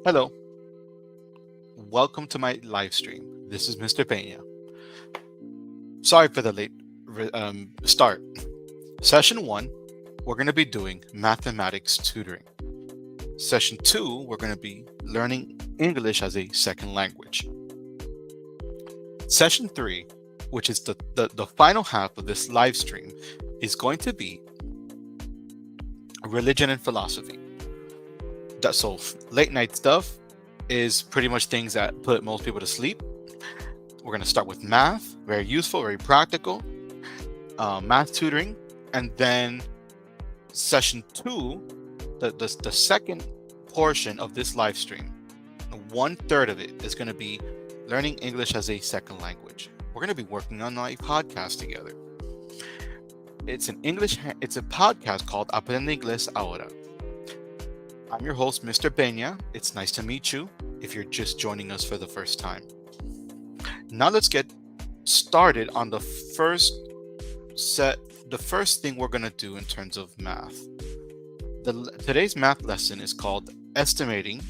Hello, welcome to my live stream. This is Mr. Pena. Sorry for the late start. Session 1, we're going to be doing mathematics tutoring. Session 2, we're going to be learning English as a second language. Session 3, which is the final half of this live stream, is going to be religion and philosophy. So late night stuff is pretty much things that put most people to sleep. We're going to start with math, very useful, very practical, math tutoring, and then session 2, the second portion of this live stream, 1/3 of it is going to be learning English as a second language. We're going to be working on a podcast together. It's a podcast called Aprende Inglés Ahora. I'm your host, Mr. Pena. It's nice to meet you if you're just joining us for the first time. Now let's get started on the first thing we're going to do in terms of math. Today's math lesson is called Estimating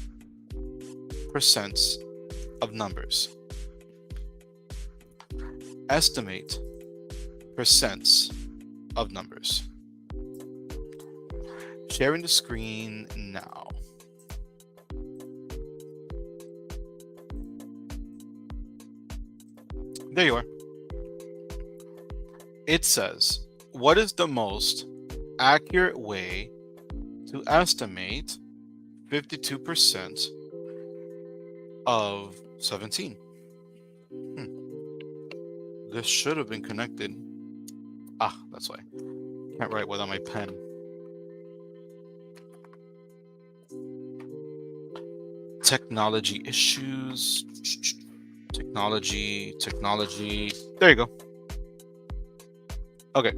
Percents of Numbers. Estimate percents of numbers. Sharing the screen now. There you are. It says, what is the most accurate way to estimate 52% of 17? This should have been connected. That's why. Can't write without my pen. Technology issues. Technology. There you go. Okay.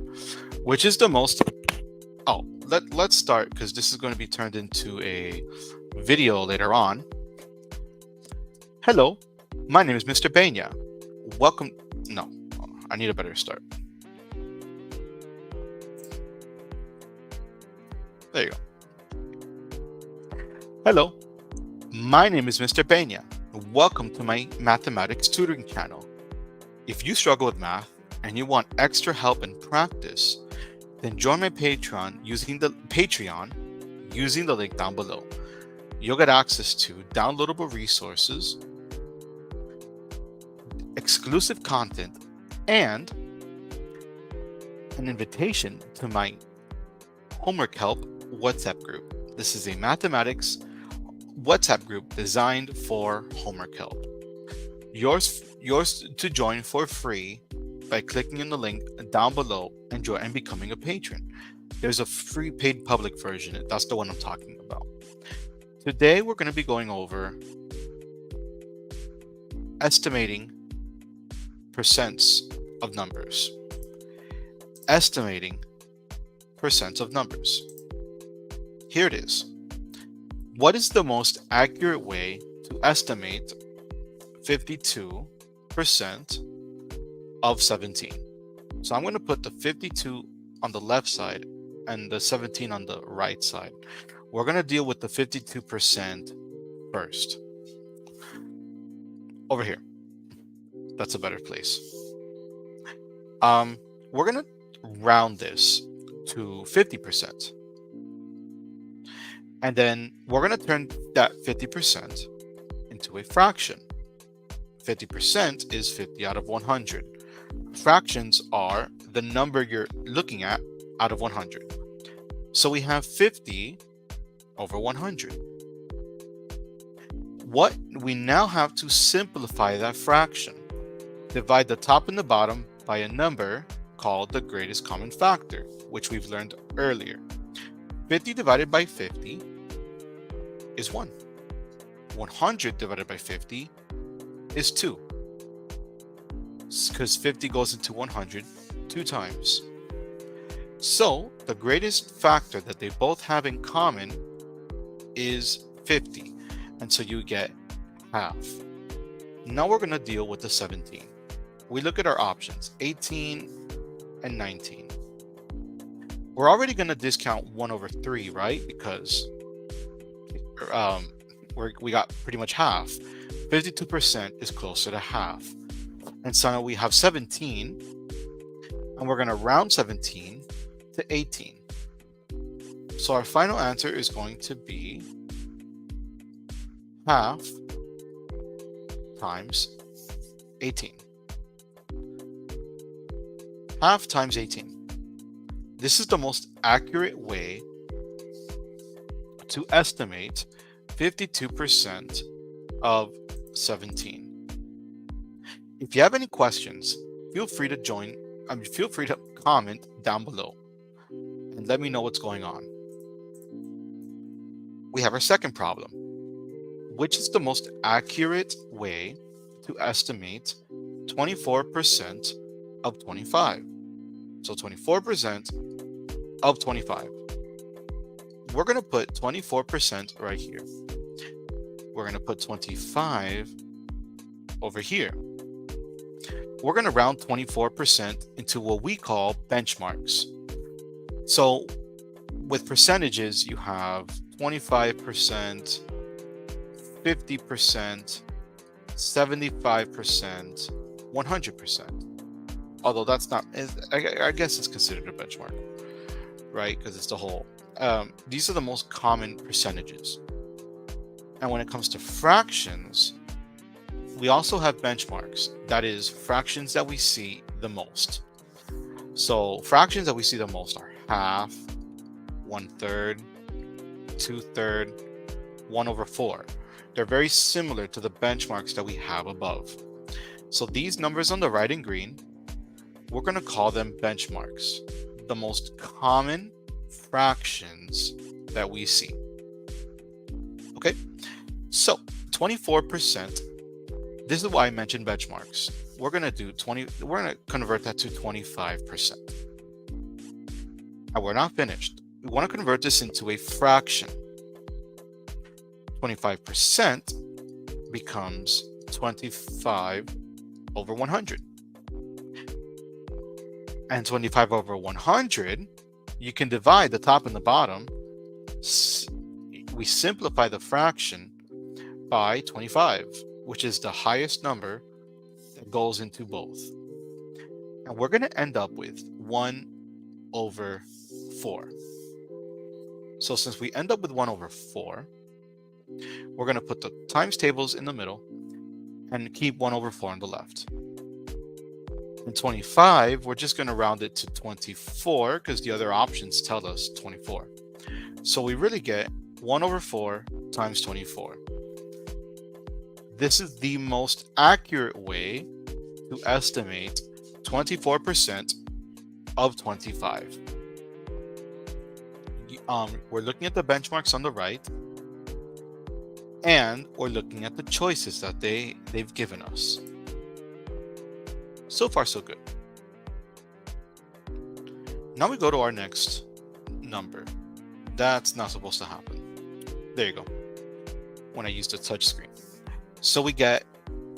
Which is the most... let's start, because this is going to be turned into a video later on. Hello, my name is Mr. Pena. Welcome... No, I need a better start. There you go. Hello, my name is Mr. Pena. Welcome to my mathematics tutoring channel. If you struggle with math and you want extra help and practice, then join my Patreon using the link down below. You'll get access to downloadable resources, exclusive content, and an invitation to my homework help WhatsApp group. This is a mathematics WhatsApp group designed for homework help. Yours to join for free by clicking on the link down below and becoming a patron. There's a free paid public version. That's the one I'm talking about. Today we're going to be going over estimating percents of numbers. Estimating percents of numbers. Here it is. What is the most accurate way to estimate 52% of 17? So I'm going to put the 52 on the left side and the 17 on the right side. We're going to deal with the 52% first. Over here. That's a better place. We're going to round this to 50%. And then we're going to turn that 50% into a fraction. 50% is 50 out of 100. Fractions are the number you're looking at out of 100. So we have 50 over 100. What we now have to simplify that fraction. Divide the top and the bottom by a number called the greatest common factor, which we've learned earlier. 50 divided by 50 is 1. 100 divided by 50 is 2. Because 50 goes into 100 2 times. So the greatest factor that they both have in common is 50. And so you get half. Now we're going to deal with the 17. We look at our options, 18 and 19. We're already going to discount 1 over 3, right? Because we got pretty much half. 52% is closer to half. And so now we have 17, and we're going to round 17 to 18. So our final answer is going to be half times 18. Half times 18. This is the most accurate way to estimate 52% of 17. If you have any questions, feel free to comment down below and let me know what's going on. We have our second problem. Which is the most accurate way to estimate 24% of 25? So 24% of 25. We're going to put 24% right here. We're going to put 25 over here. We're going to round 24% into what we call benchmarks. So with percentages, you have 25%, 50%, 75%, 100%. Although that's not, I guess it's considered a benchmark, right? Because it's the whole. These are the most common percentages. And when it comes to fractions, we also have benchmarks. That is, fractions that we see the most. So fractions that we see the most are half, 1/3, 2/3, 1/4. They're very similar to the benchmarks that we have above. So these numbers on the right in green, we're going to call them benchmarks, the most common fractions that we see. Okay, so 24%, this is why I mentioned benchmarks. We're going to convert that to 25%. And we're not finished. We want to convert this into a fraction. 25% becomes 25 over 100. And 25 over 100, you can divide the top and the bottom. We simplify the fraction by 25, which is the highest number that goes into both. And we're going to end up with 1/4. So since we end up with 1/4, we're going to put the times tables in the middle and keep 1/4 on the left. And 25, we're just going to round it to 24 because the other options tell us 24. So we really get 1/4 times 24. This is the most accurate way to estimate 24% of 25. We're looking at the benchmarks on the right, and we're looking at the choices that they've given us. So far, so good. Now we go to our next number. That's not supposed to happen. There you go. When I use the touch screen. So we get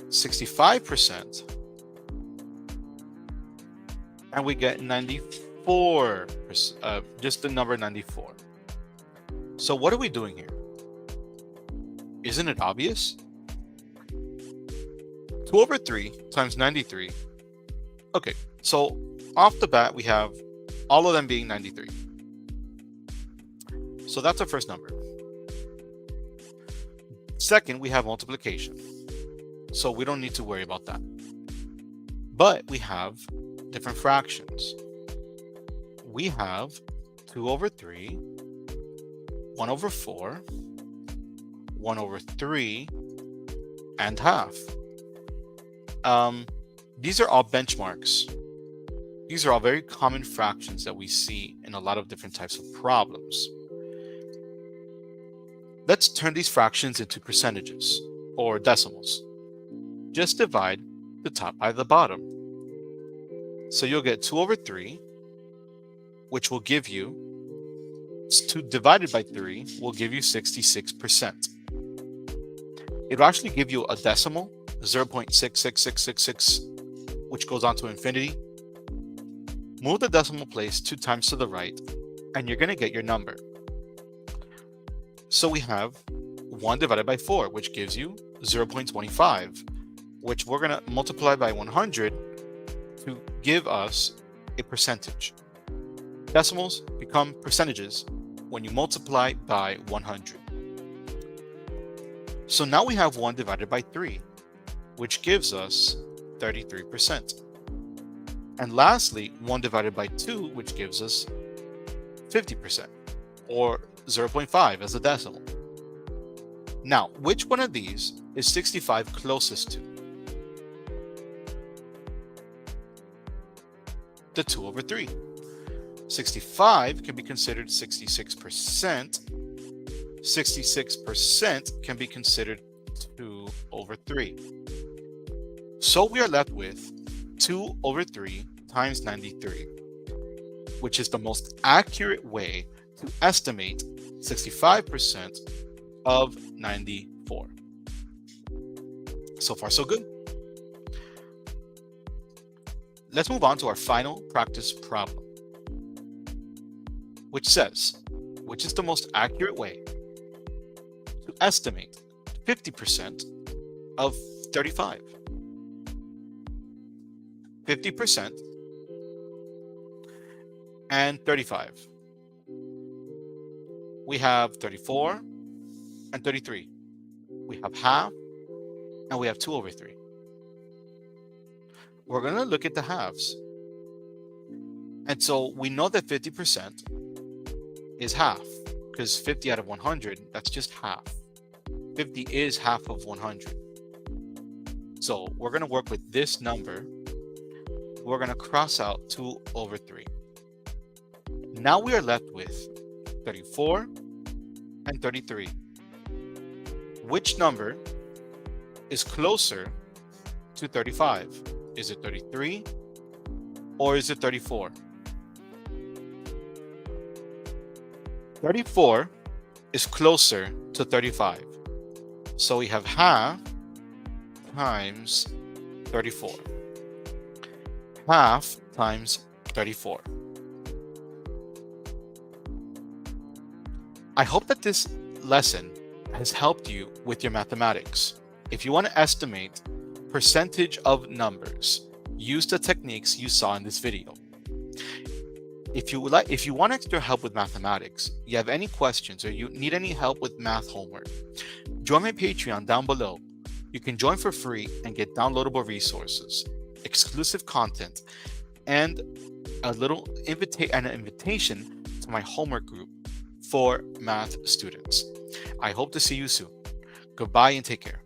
65%, and we get 94%, just the number 94. So what are we doing here? Isn't it obvious? 2/3 times 93. Okay, so off the bat, we have all of them being 93. So that's our first number. Second, we have multiplication. So we don't need to worry about that. But we have different fractions. We have 2/3, 1/4, 1/3, and half. These are all benchmarks. These are all very common fractions that we see in a lot of different types of problems. Let's turn these fractions into percentages or decimals. Just divide the top by the bottom. So you'll get 2/3, which will give you, 2 divided by 3 will give you 66%. It'll actually give you a decimal, 0.66666, which goes on to infinity. Move the decimal place 2 times to the right, and you're going to get your number. So we have 1 divided by 4, which gives you 0.25, which we're going to multiply by 100 to give us a percentage. Decimals become percentages when you multiply by 100. So now we have 1 divided by 3, which gives us 33%. And lastly, 1 divided by 2, which gives us 50%, or 0.5 as a decimal. Now, which one of these is 65 closest to? The 2 over 3. 65 can be considered 66%. 66% can be considered 2 over 3. So we are left with 2 over 3 times 93, which is the most accurate way to estimate 65% of 94. So far, so good. Let's move on to our final practice problem, which says, which is the most accurate way to estimate 50% of 35? 50% and 35. We have 34 and 33. We have half and we have 2 over 3. We're going to look at the halves. And so we know that 50% is half, because 50 out of 100, that's just half. 50 is half of 100. So we're going to work with this number. We're going to cross out 2 over 3. Now we are left with 34 and 33. Which number is closer to 35? Is it 33 or is it 34? 34 is closer to 35. So we have half times 34. Half times 34. I hope that this lesson has helped you with your mathematics. If you want to estimate percentage of numbers, use the techniques you saw in this video. If you want extra help with mathematics, you have any questions, or you need any help with math homework, join my Patreon down below. You can join for free and get downloadable resources, exclusive content, and a little invitation to my homework group for math students. I hope to see you soon. Goodbye and take care.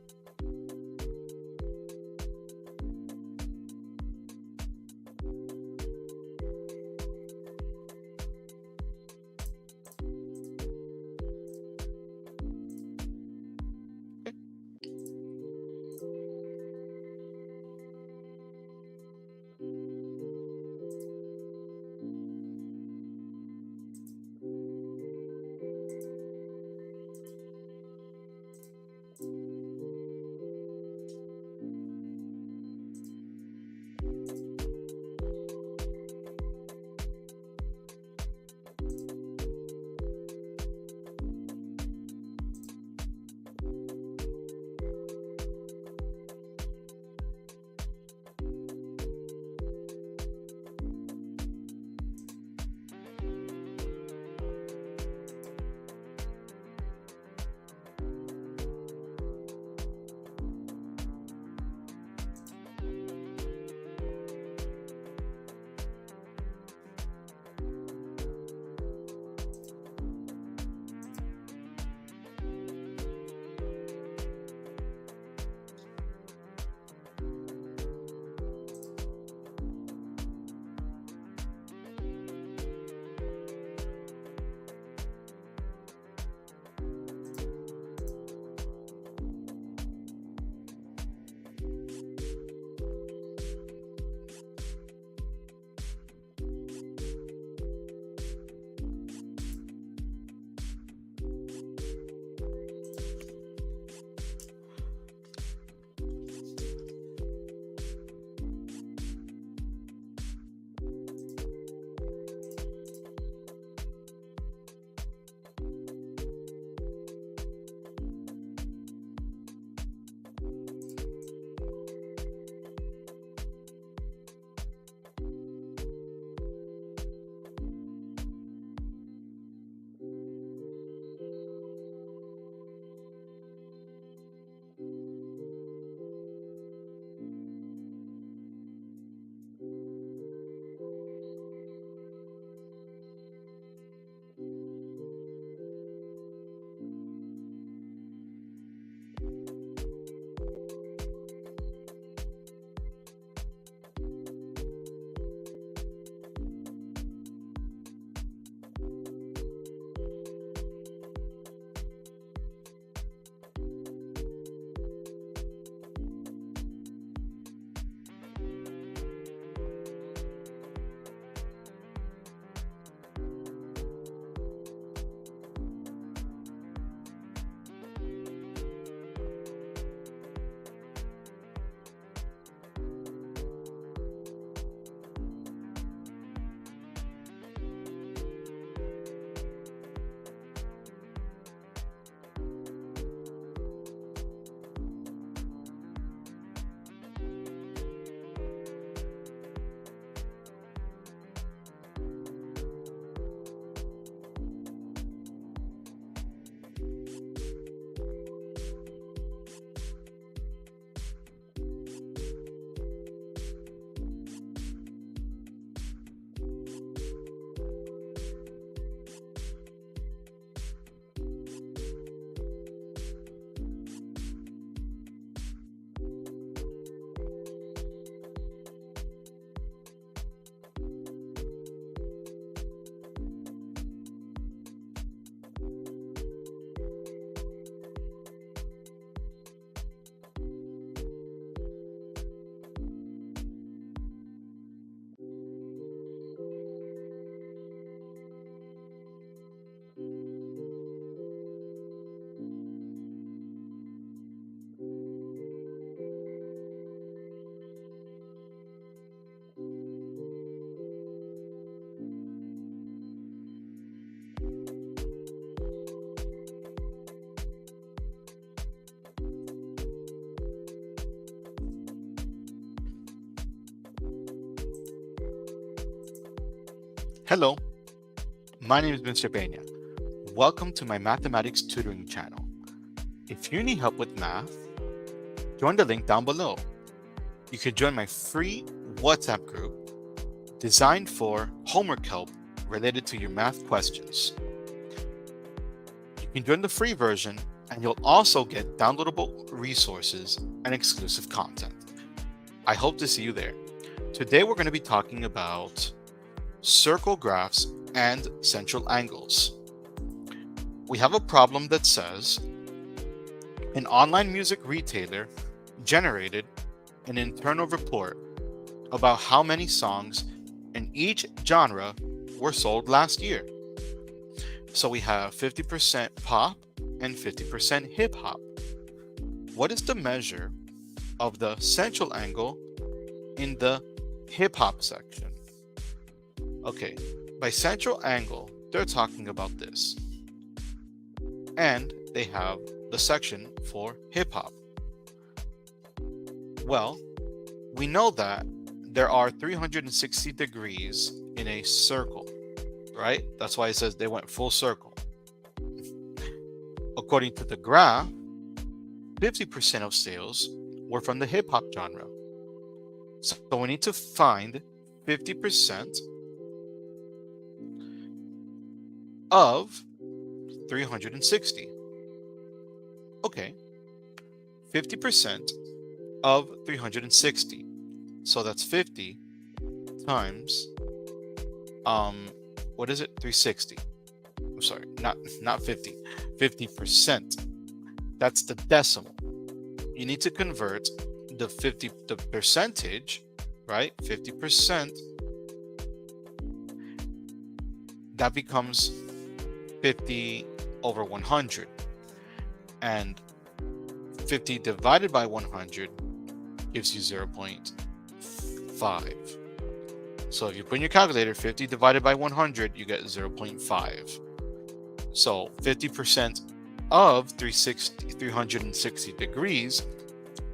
Hello, my name is Mr. Pena. Welcome to my mathematics tutoring channel. If you need help with math, join the link down below. You can join my free WhatsApp group designed for homework help related to your math questions. You can join the free version and you'll also get downloadable resources and exclusive content. I hope to see you there. Today we're going to be talking about circle graphs and central angles. We have a problem that says an online music retailer generated an internal report about how many songs in each genre were sold last year. So we have 50% pop and 50% hip hop. What is the measure of the central angle in the hip hop section? Okay, by central angle, they're talking about this. And they have the section for hip hop. Well, we know that there are 360 degrees in a circle, right? That's why it says they went full circle. According to the graph, 50% of sales were from the hip hop genre. So we need to find 50% of 360. Okay, 50% of 360. So that's 50 times, what is it? 360. I'm sorry, not 50. 50%. That's the decimal. You need to convert the percentage, right? 50%. That becomes 50 over 100. And 50 divided by 100 gives you 0.5. So if you put in your calculator 50 divided by 100, you get 0.5. So 50% of 360 degrees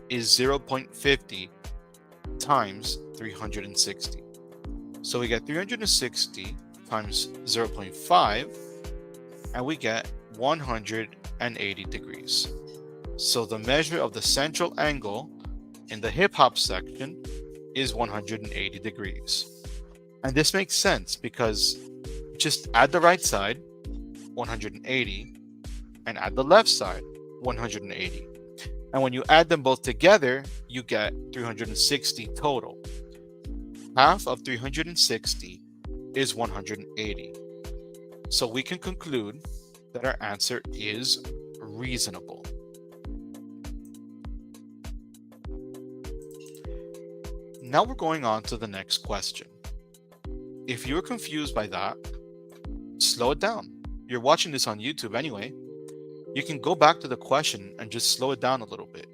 is 0.50 times 360. So we get 360 times 0.5, and we get 180 degrees. So the measure of the central angle in the hip hop section is 180 degrees. And this makes sense because just add the right side, 180, and add the left side, 180. And when you add them both together, you get 360 total. Half of 360 is 180. So we can conclude that our answer is reasonable. Now we're going on to the next question. If you're confused by that, slow it down. You're watching this on YouTube anyway. You can go back to the question and just slow it down a little bit.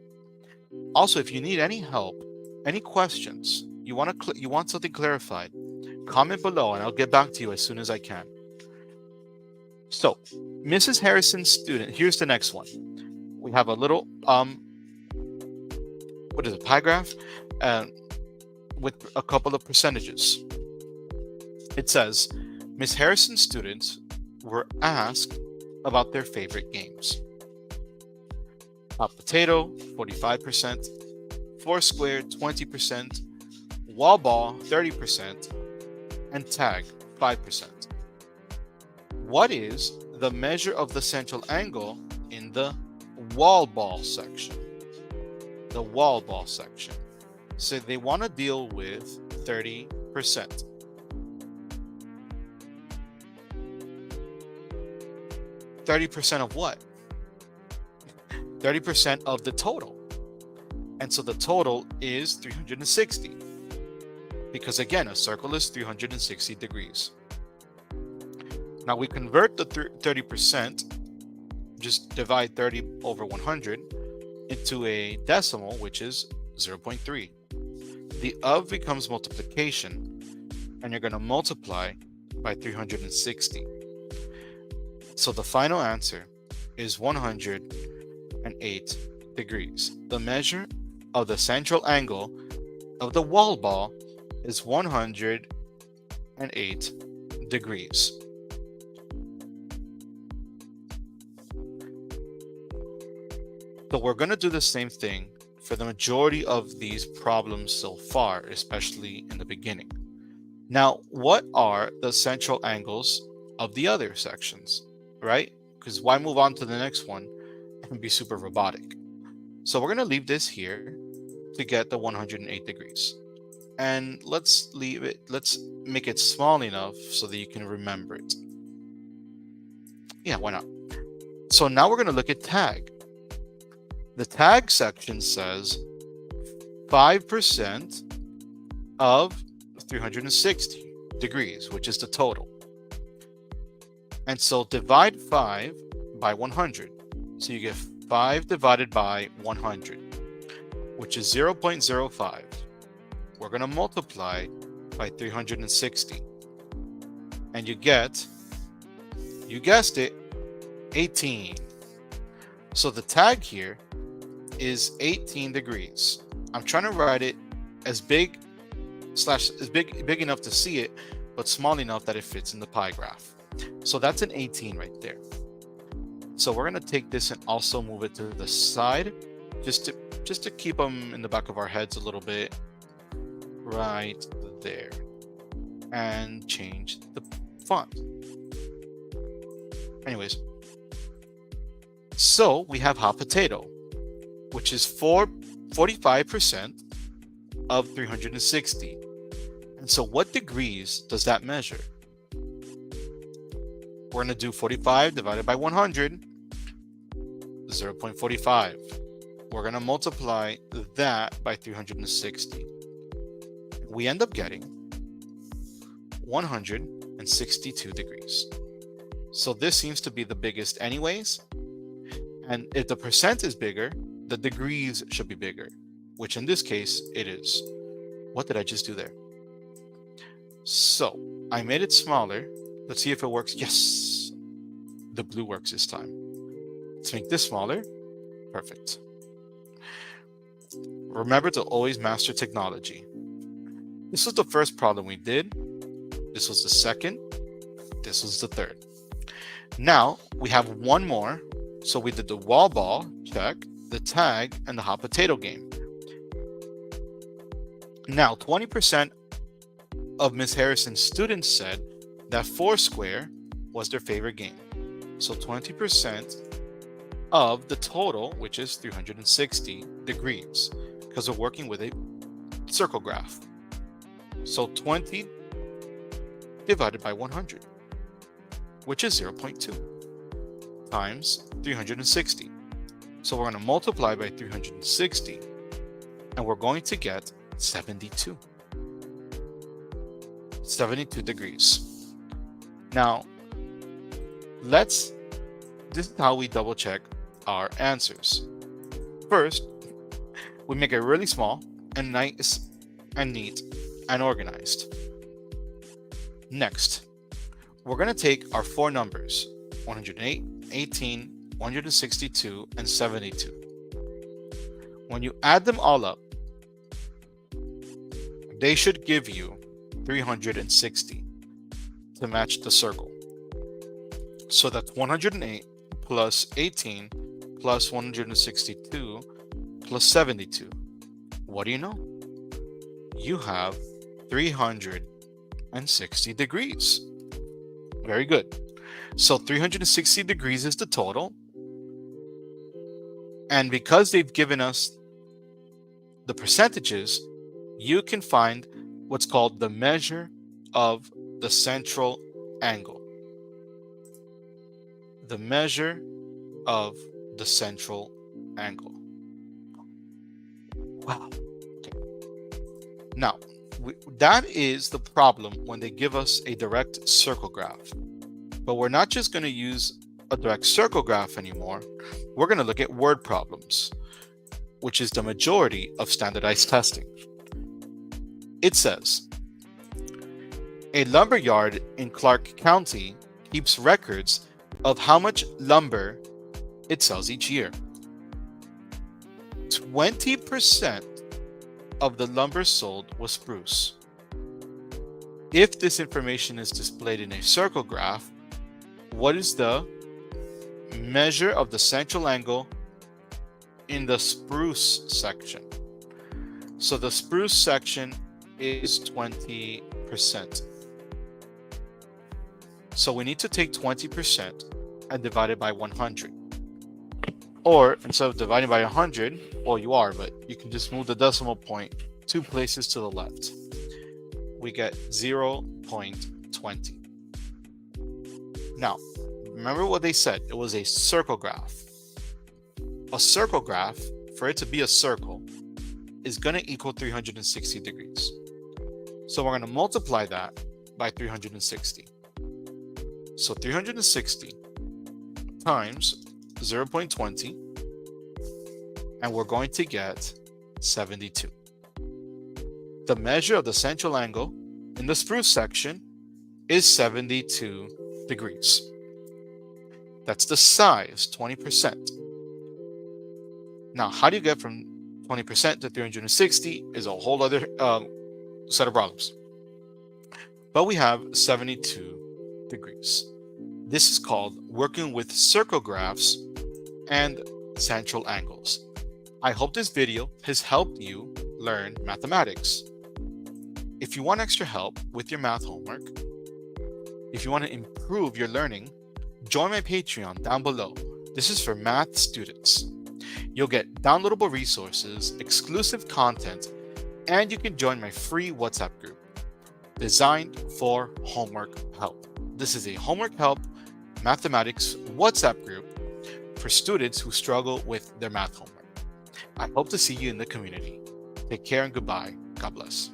Also, if you need any help, any questions, you want something clarified, comment below and I'll get back to you as soon as I can. So, Mrs. Harrison's student, here's the next one. We have a little, what is it, pie graph? With a couple of percentages. It says, Miss Harrison's students were asked about their favorite games. Hot potato, 45%, Foursquare, 20%, wall ball, 30%, and tag, 5%. What is the measure of the central angle in the wall ball section? The wall ball section. So they want to deal with 30%. 30% of what? 30% of the total. And so the total is 360. Because again, a circle is 360 degrees. Now we convert the 30%, just divide 30 over 100 into a decimal, which is 0.3. The of becomes multiplication, and you're going to multiply by 360. So the final answer is 108 degrees. The measure of the central angle of the wall ball is 108 degrees. So we're going to do the same thing for the majority of these problems so far, especially in the beginning. Now, what are the central angles of the other sections, right? Because why move on to the next one and be super robotic? So we're going to leave this here to get the 108 degrees. And let's make it small enough so that you can remember it. Yeah, why not? So now we're going to look at tag. The tag section says 5% of 360 degrees, which is the total. And so divide 5 by 100. So you get 5 divided by 100, which is 0.05. We're going to multiply by 360. And you get, you guessed it, 18. So the tag here is 18 degrees. I'm trying to write it as big enough to see it, but small enough that it fits in the pie graph. So that's an 18 right there. So we're going to take this and also move it to the side, just to keep them in the back of our heads a little bit, right there, and change the font. Anyways, so we have hot potato, which is 45% of 360. And so what degrees does that measure? We're going to do 45 divided by 100, 0.45. We're going to multiply that by 360. We end up getting 162 degrees. So this seems to be the biggest anyways. And if the percent is bigger, the degrees should be bigger, which in this case, it is. What did I just do there? So I made it smaller. Let's see if it works. Yes, the blue works this time. Let's make this smaller. Perfect. Remember to always master technology. This was the first problem we did. This was the second. This was the third. Now we have one more. So we did the wall ball, check, the tag, and the hot potato game. Now 20% of Ms. Harrison's students said that Foursquare was their favorite game. So 20% of the total, which is 360 degrees, because we're working with a circle graph. So 20 divided by 100, which is 0.2 times 360. So we're going to multiply by 360, and we're going to get 72. 72 degrees. Now, this is how we double check our answers. First, we make it really small and nice and neat and organized. Next, we're going to take our four numbers, 108, 18, 162, and 72. When you add them all up, they should give you 360 to match the circle. So that's 108 plus 18 plus 162 plus 72. What do you know? You have 360 degrees. Very good. So 360 degrees is the total. And because they've given us the percentages, you can find what's called the measure of the central angle. The measure of the central angle. Wow. Okay. Now, that is the problem when they give us a direct circle graph. But we're not just going to use a direct circle graph anymore. We're going to look at word problems, which is the majority of standardized testing. It says, a lumber yard in Clark County keeps records of how much lumber it sells each year. 20% of the lumber sold was spruce. If this information is displayed in a circle graph, what is the measure of the central angle in the spruce section? So the spruce section is 20%. So we need to take 20% and divide it by 100. Or instead of dividing by 100, well, you are, but you can just move the decimal point 2 places to the left. We get 0.20. Now, remember what they said. It was a circle graph. A circle graph, for it to be a circle, is going to equal 360 degrees. So we're going to multiply that by 360. So 360 times 0.20, and we're going to get 72. The measure of the central angle in the spruce section is 72 degrees. That's the size, 20%. Now, how do you get from 20% to 360 is a whole other set of problems. But we have 72 degrees. This is called working with circle graphs and central angles. I hope this video has helped you learn mathematics. If you want extra help with your math homework, if you want to improve your learning, join my Patreon down below. This is for math students. You'll get downloadable resources, exclusive content, and you can join my free WhatsApp group designed for homework help. This is a homework help mathematics WhatsApp group for students who struggle with their math homework. I hope to see you in the community. Take care and goodbye. God bless.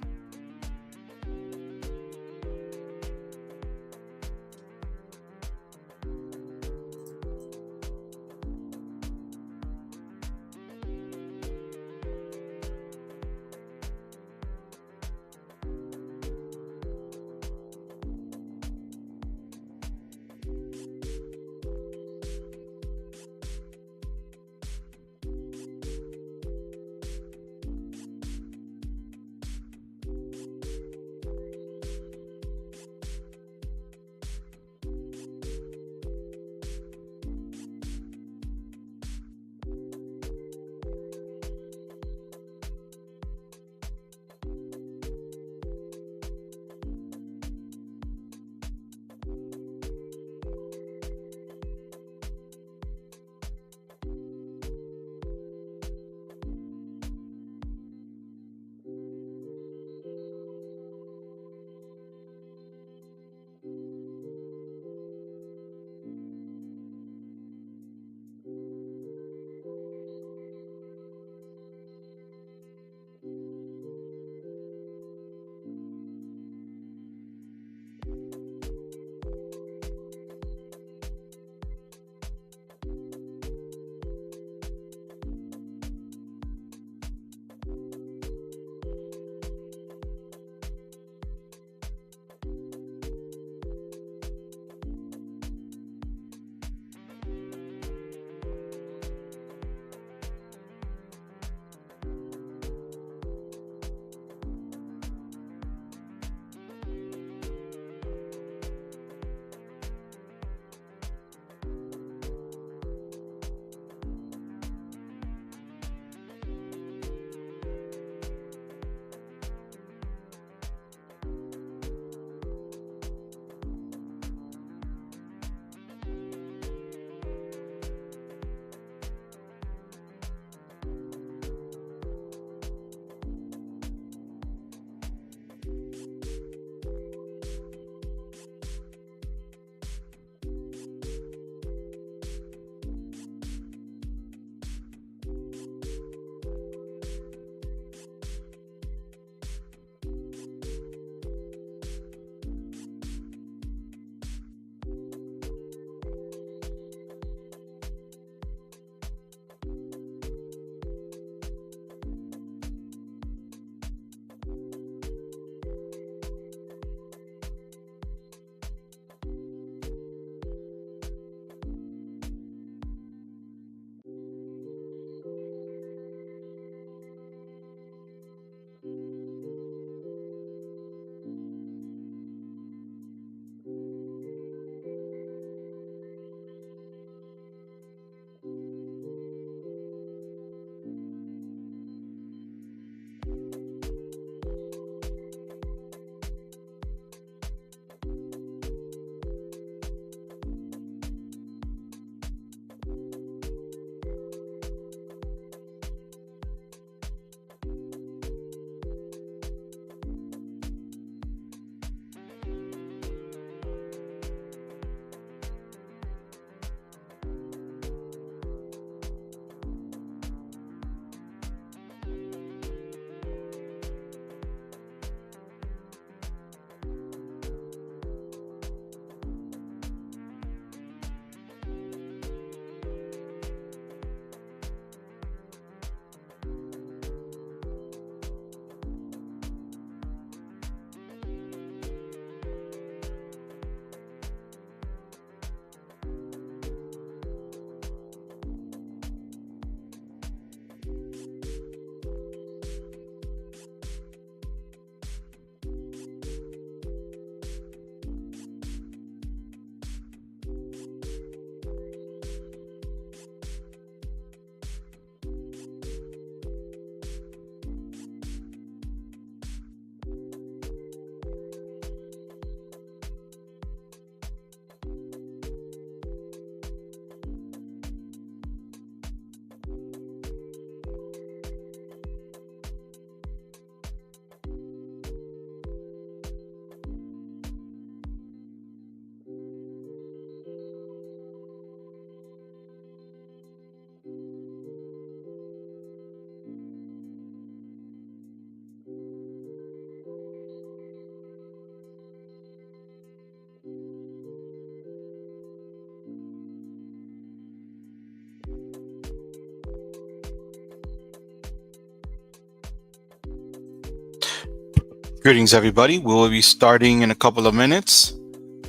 Greetings, everybody. We will be starting in a couple of minutes.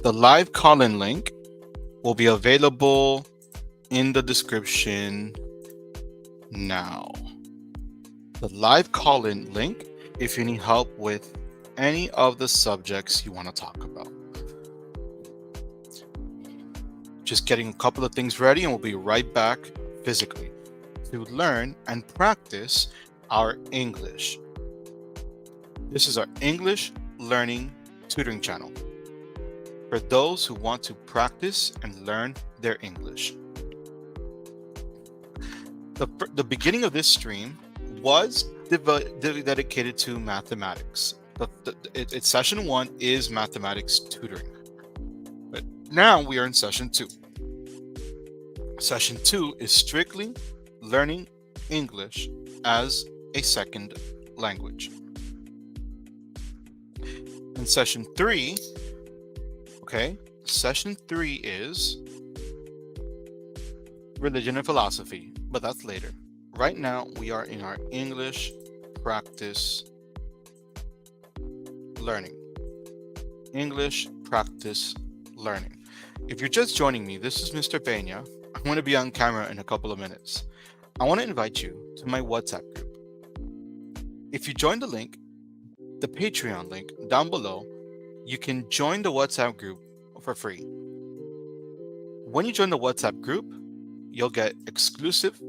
The live call-in link will be available in the description now. The live call-in link if you need help with any of the subjects you want to talk about. Just getting a couple of things ready and we'll be right back physically to learn and practice our English. This is our English learning tutoring channel for those who want to practice and learn their English. The beginning of this stream was dedicated to mathematics. It's session 1 is mathematics tutoring. But now we are in session 2. Session 2 is strictly learning English as a second language. In session 3, session 3 is religion and philosophy, but that's later. Right now, we are in our English practice learning. English practice learning. If you're just joining me, this is Mr. Peña. I'm going to be on camera in a couple of minutes. I want to invite you to my WhatsApp group. If you join the link, the Patreon link down below, you can join the WhatsApp group for free. When you join the WhatsApp group, you'll get exclusive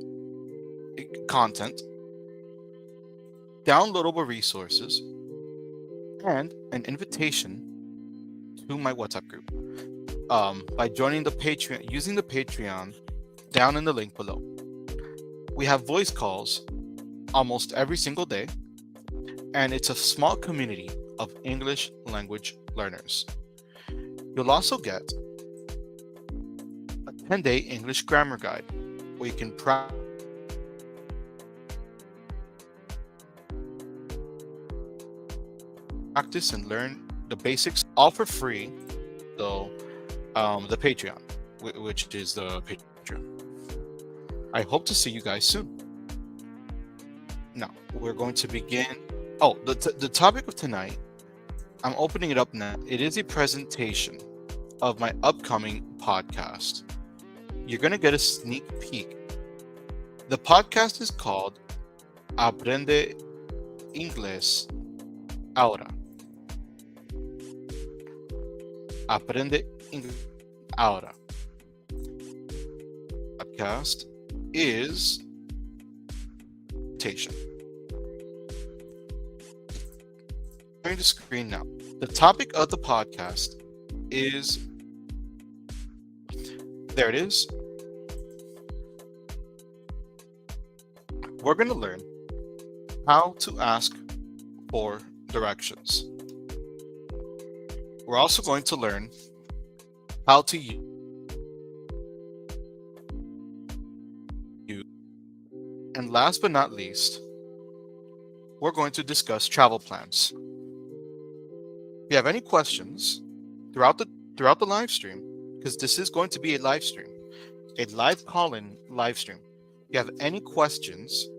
content, downloadable resources, and an invitation to my WhatsApp group by joining the Patreon, using the Patreon down in the link below. We have voice calls almost every single day, and it's a small community of English language learners. You'll also get a 10-day English grammar guide where you can practice and learn the basics, all for free. So, the Patreon, which is the Patreon. I hope to see you guys soon. Now, we're going to begin. Oh, the topic of tonight, I'm opening it up now. It is a presentation of my upcoming podcast. You're going to get a sneak peek. The podcast is called Aprende Inglés Ahora. Aprende Inglés Ahora. Podcast is presentation. Sharing the screen now. The topic of the podcast is, there it is. We're going to learn how to ask for directions. We're also going to learn how to use, and last but not least, we're going to discuss travel plans. If you have any questions throughout the live stream, because this is going to be a live stream, a live call-in live stream. If you have any questions,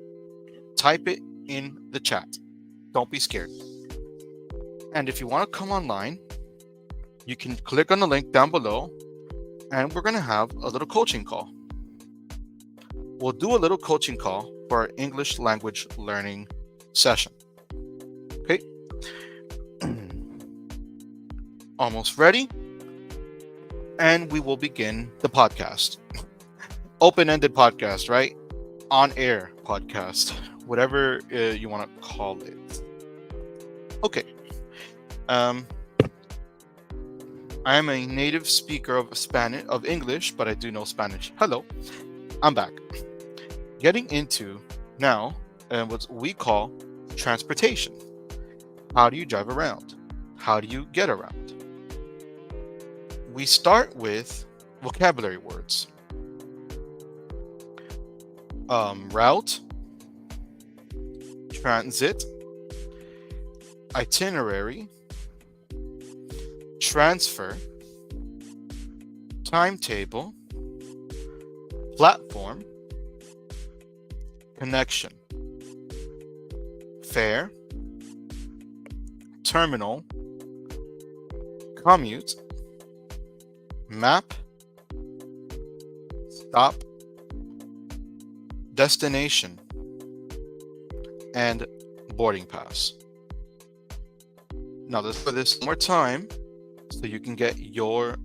type it in the chat. Don't be scared. And if you want to come online, you can click on the link down below, and we're going to have a little coaching call. We'll do a little coaching call for our English language learning session. Okay? Almost ready? And we will begin the podcast. Open-ended podcast, right? On-air podcast. Whatever you want to call it. Okay. I am a native speaker of English, but I do know Spanish. Hello. I'm back. Getting into now what we call transportation. How do you drive around? How do you get around? We start with vocabulary words. Route, transit, itinerary, transfer, timetable, platform, connection, fare, terminal, commute, map, stop, destination, and boarding pass. Now let's put this one more time so you can get your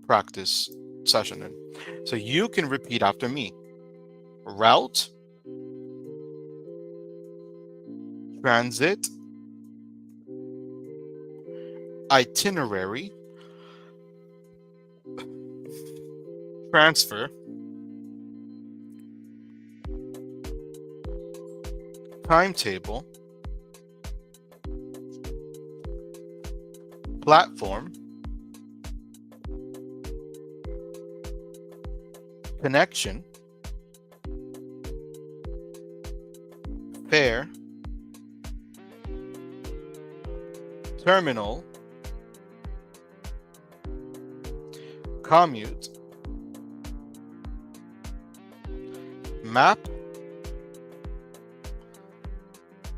practice session in. So you can repeat after me. Route, transit, itinerary, transfer, timetable, platform, connection, fare, terminal, commute, map,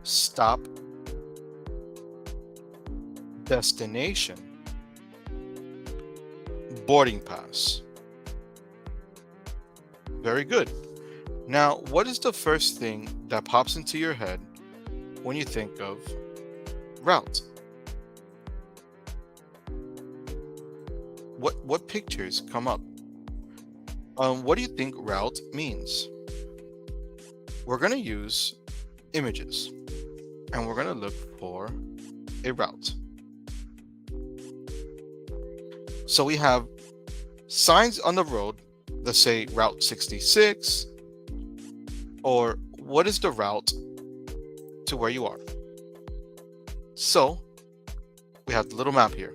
stop, destination, boarding pass. Very good. Now, what is the first thing that pops into your head when you think of route? What pictures come up? What do you think route means? We're going to use images and we're going to look for a route. So we have signs on the road that say Route 66, or what is the route to where you are? So we have the little map here.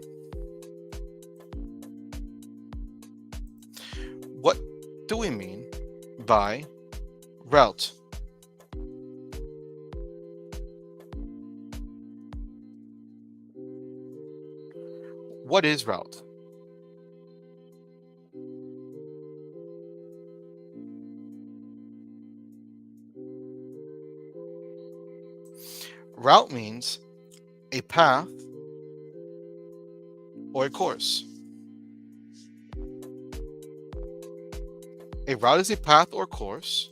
What do we mean by route? What is route? Route means a path or a course. A route is a path or course.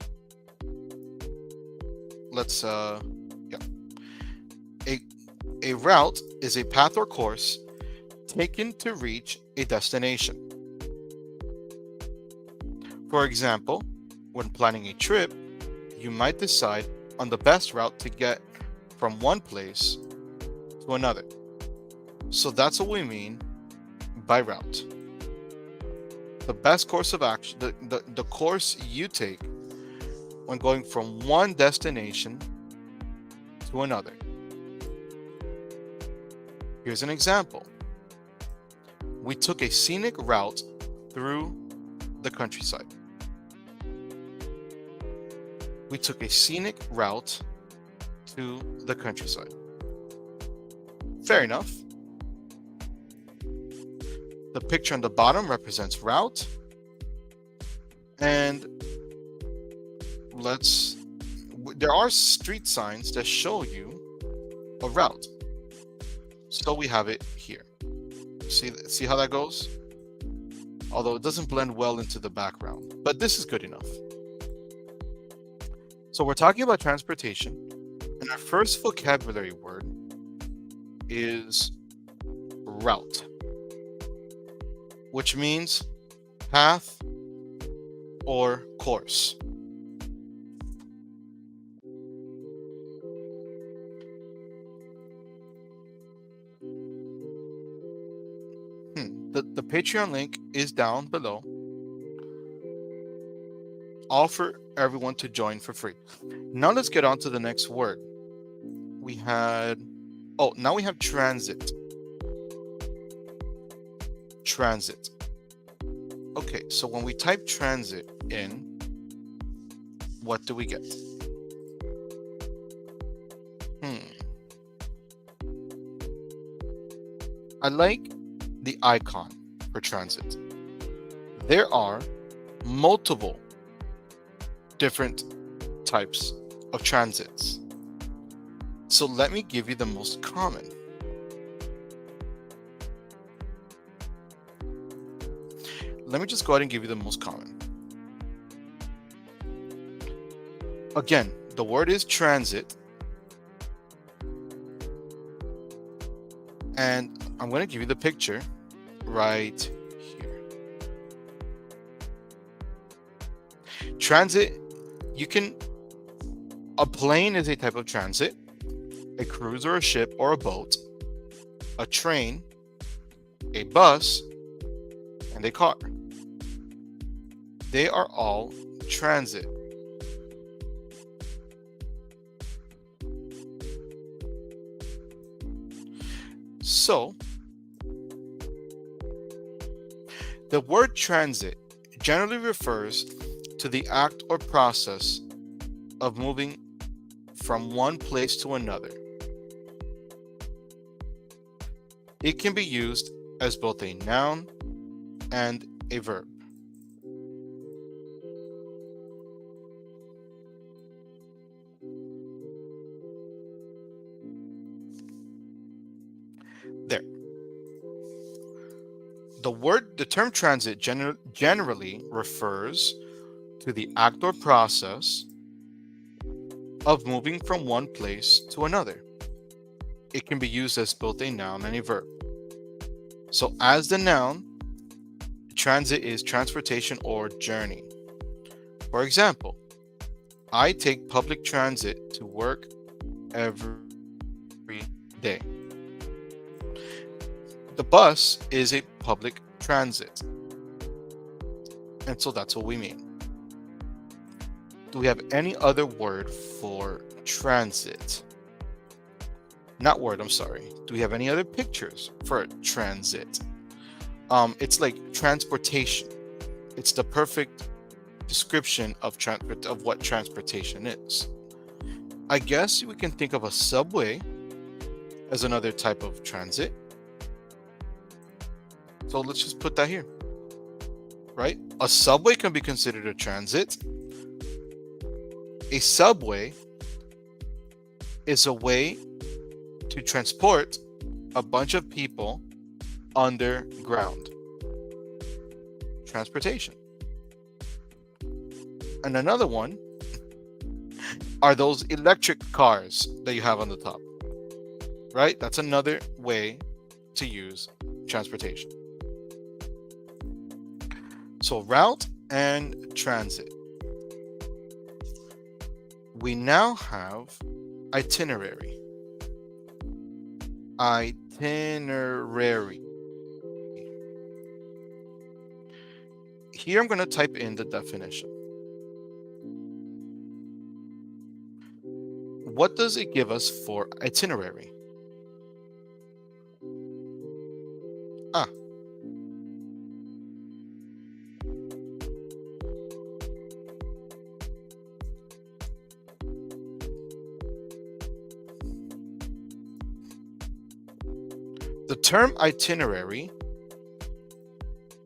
A route is a path or course taken to reach a destination. For example, when planning a trip, you might decide on the best route to get from one place to another. So that's what we mean by route. The best course of action, the course you take when going from one destination to another. Here's an example. We took a scenic route through the countryside. We took a scenic route to the countryside. Fair enough. The picture on the bottom represents route. And there are street signs that show you a route. So we have it here. See how that goes? Although it doesn't blend well into the background, but this is good enough. So we're talking about transportation, and our first vocabulary word is route, which means path or course. The Patreon link is down below. All for everyone to join for free. Now let's get on to the next word. Now we have transit. Transit. Okay, so when we type transit in, what do we get? I like the icon for transit. There are multiple different types of transits. So let me give you the most common. let me just go ahead and give you the most common. Again, the word is transit. And I'm going to give you the picture right here. Transit, a plane is a type of transit, a cruise or a ship or a boat, a train, a bus, and a car. They are all transit. So, the word transit generally refers to the act or process of moving from one place to another. It can be used as both a noun and a verb. There. The term transit generally refers to the act or process of moving from one place to another. It can be used as both a noun and a verb. So as the noun, transit is transportation or journey. For example, I take public transit to work every day. The bus is a public transit. And so that's what we mean. Do we have any other word for transit? Not word, I'm sorry. Do we have any other pictures for transit? It's like transportation. It's the perfect description of what transportation is. I guess we can think of a subway as another type of transit. So let's just put that here, right? A subway can be considered a transit. A subway is a way to transport a bunch of people underground. Transportation. And another one are those electric cars that you have on the top, right? That's another way to use transportation. So route and transit. We now have itinerary. Itinerary. Here I'm going to type in the definition. What does it give us for itinerary? The term itinerary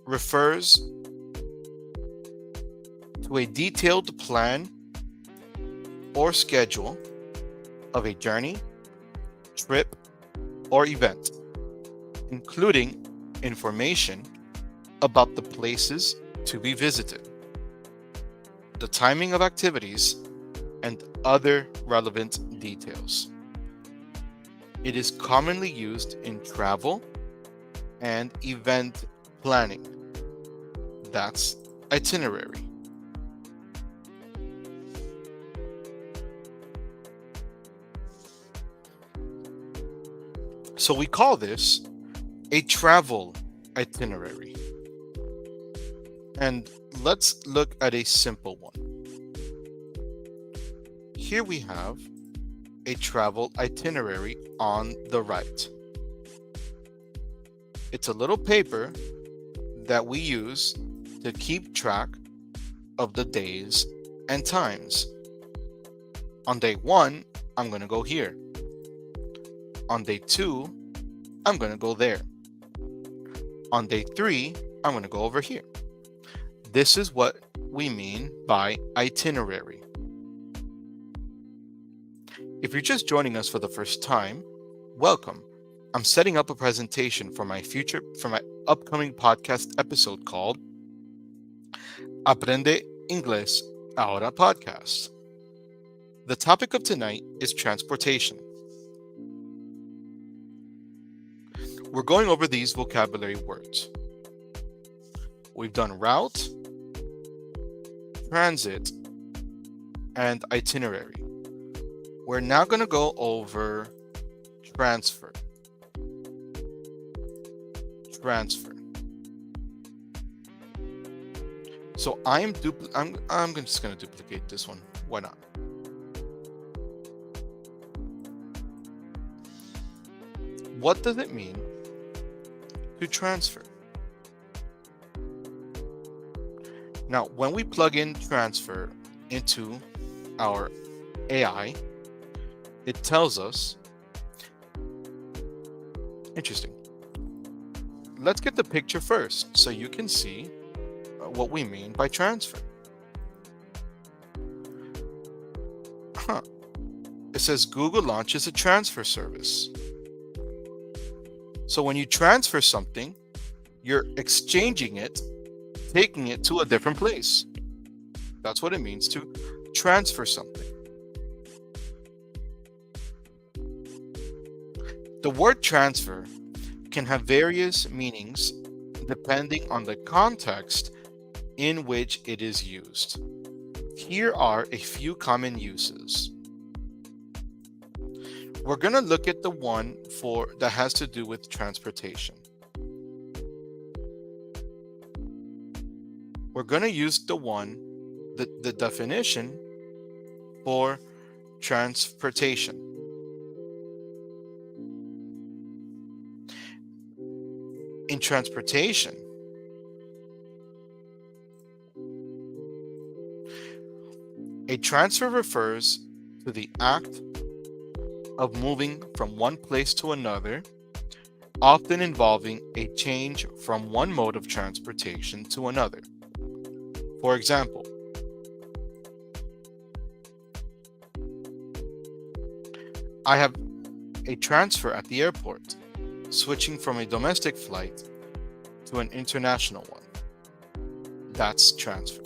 refers to a detailed plan or schedule of a journey, trip, or event, including information about the places to be visited, the timing of activities, and other relevant details. It is commonly used in travel and event planning. That's itinerary. So we call this a travel itinerary. And let's look at a simple one. Here we have a travel itinerary on the right. It's a little paper that we use to keep track of the days and times. On day 1, I'm going to go here. On day 2, I'm going to go there. On day 3, I'm going to go over here. This is what we mean by itinerary. If you're just joining us for the first time, welcome. I'm setting up a presentation for my upcoming podcast episode called Aprende Inglés Ahora podcast. The topic of tonight is transportation. We're going over these vocabulary words. We've done route, transit, and itinerary. We're now going to go over transfer. Transfer. So I'm just going to duplicate this one. Why not? What does it mean to transfer? Now, when we plug in transfer into our AI, it tells us, interesting. Let's get the picture first so you can see what we mean by transfer. It says Google launches a transfer service. So when you transfer something, you're exchanging it, taking it to a different place. That's what it means to transfer something. The word transfer can have various meanings depending on the context in which it is used. Here are a few common uses. We're going to look at the one that has to do with transportation. We're going to use the definition for transportation. In transportation, a transfer refers to the act of moving from one place to another, often involving a change from one mode of transportation to another. For example, I have a transfer at the airport, switching from a domestic flight to an international one. That's transfer.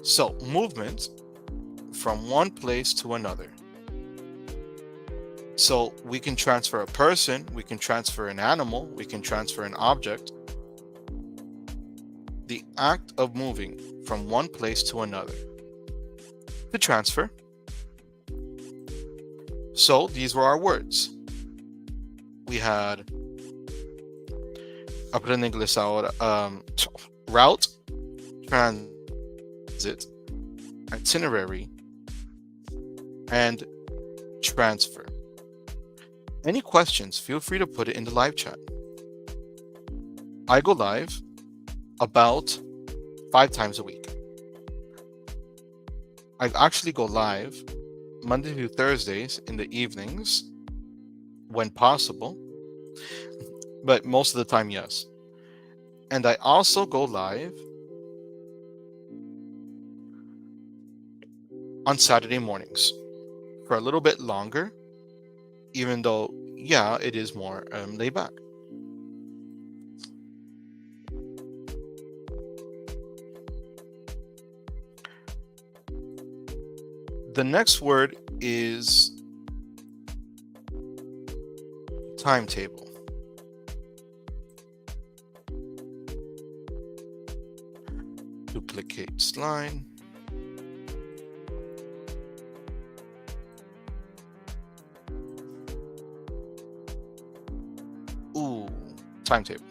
So, movement from one place to another. So, we can transfer a person, we can transfer an animal, we can transfer an object. The act of moving from one place to another. To transfer. So, these were our words. We had Aprende Inglés Ahora, route, transit, itinerary, and transfer. Any questions, feel free to put it in the live chat. I go live about 5 times a week. I actually go live Monday through Thursdays in the evenings when possible, but most of the time, yes. And I also go live on Saturday mornings for a little bit longer, even though, yeah, it is more laid back. The next word is timetable. Duplicate slide. Ooh, timetable.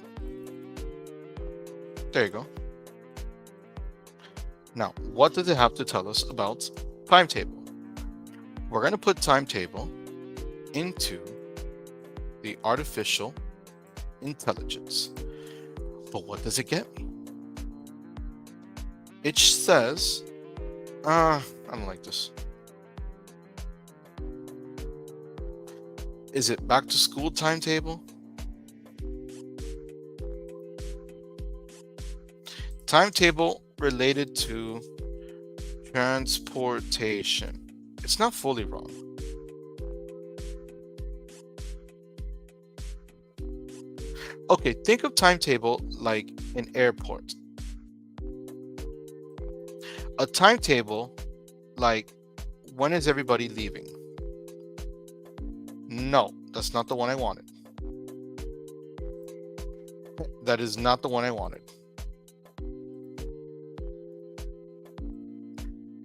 There you go. Now, what does it have to tell us about timetable? We're going to put timetable into the artificial intelligence. But what does it get me? It says, I don't like this. Is it back to school timetable? timetable related to transportation. It's not fully wrong. Okay, think of timetable like an airport. A timetable like when is everybody leaving? No, that's not the one I wanted. That is not the one I wanted.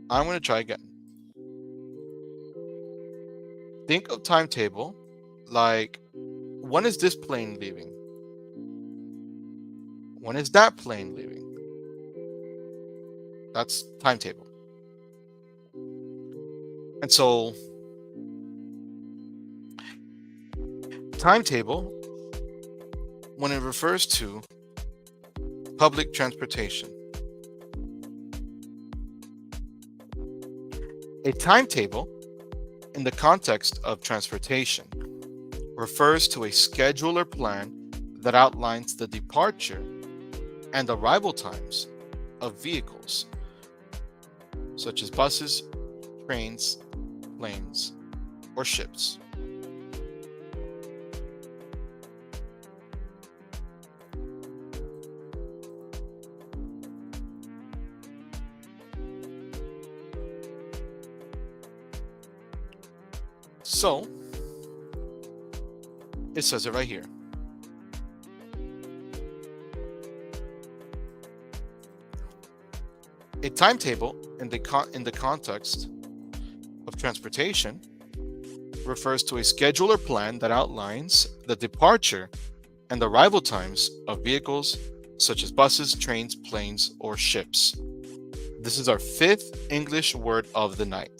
I'm going to try again. Think of timetable like when is this plane leaving? When is that plane leaving? That's timetable. And so timetable, when it refers to public transportation. A timetable, in the context of transportation, refers to a schedule or plan that outlines the departure and arrival times of vehicles, such as buses, trains, planes, or ships. So, it says it right here. A timetable in the context of transportation refers to a schedule or plan that outlines the departure and arrival times of vehicles such as buses, trains, planes, or ships. This is our fifth English word of the night.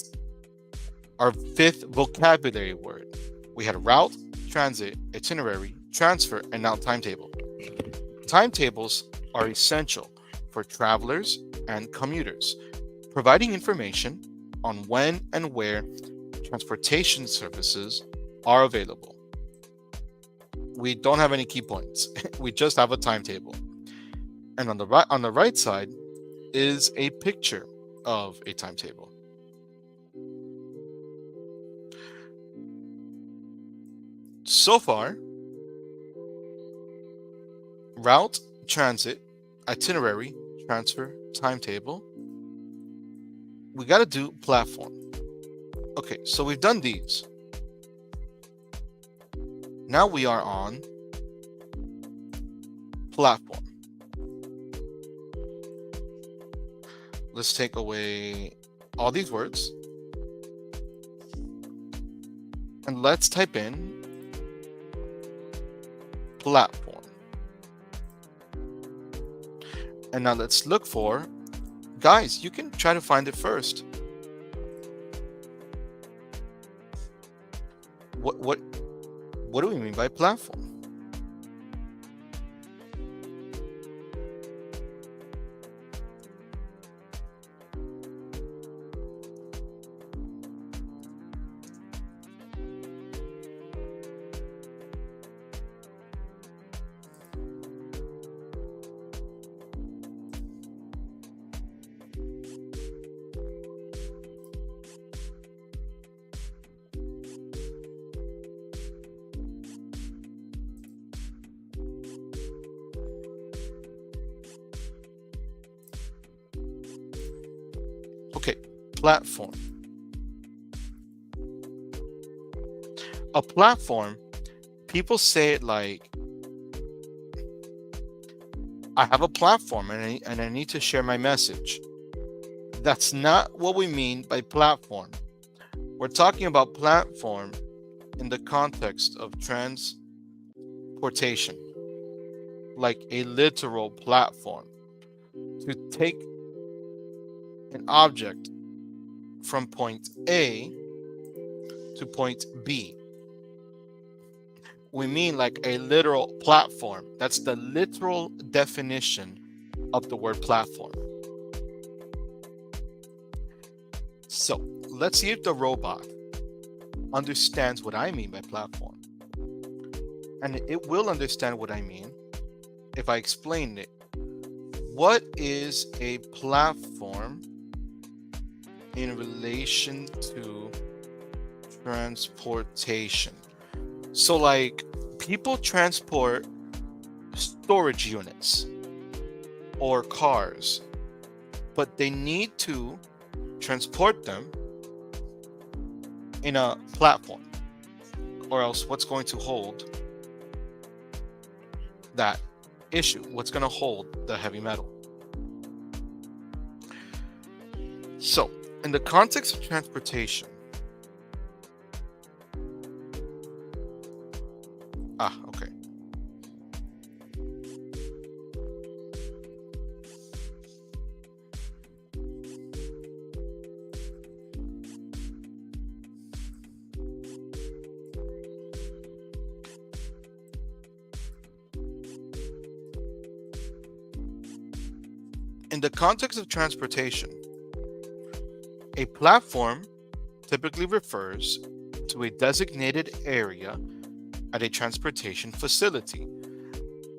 Our fifth vocabulary word. We had route, transit, itinerary, transfer, and now timetable. Timetables are essential for travelers and commuters, providing information on when and where transportation services are available. We don't have any key points. We just have a timetable. And on the right side is a picture of a timetable. So far, route, transit, itinerary, transfer, timetable. We got to do platform. Okay, so we've done these. Now we are on platform. Let's take away all these words. And let's type in platform. And now let's look for, guys, you can try to find it first. What do we mean by platform? Okay, platform. A platform, people say it like, I have a platform and I need to share my message. That's not what we mean by platform. We're talking about platform in the context of transportation, like a literal platform. To take an object from point A to point B. We mean like a literal platform. That's the literal definition of the word platform. So let's see if the robot understands what I mean by platform. And it will understand what I mean if I explain it what is a platform in relation to transportation? So like people transport storage units or cars, but they need to transport them in a platform, or else what's going to hold that issue? What's going to hold the heavy metal? So in the context of transportation, okay. In the context of transportation, a platform typically refers to a designated area at a transportation facility,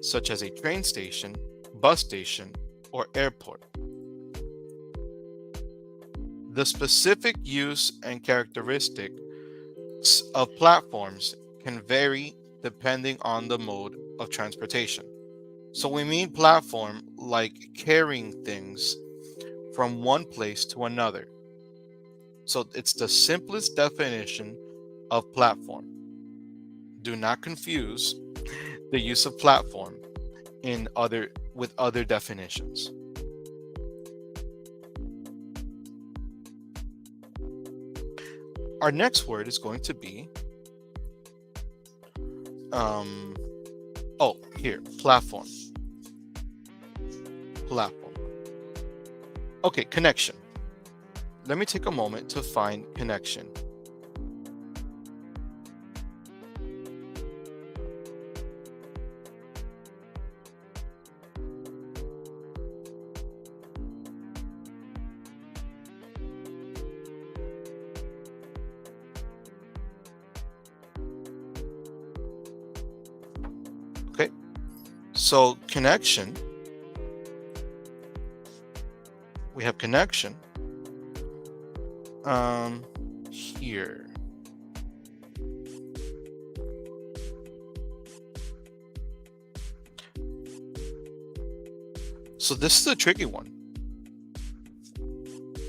such as a train station, bus station, or airport. The specific use and characteristics of platforms can vary depending on the mode of transportation. So we mean platform like carrying things from one place to another. So it's the simplest definition of platform. Do not confuse the use of platform with other definitions. Our next word is going to be platform. Platform. Okay, connection. Let me take a moment to find connection. Okay, so connection. We have connection here. So this is a tricky one.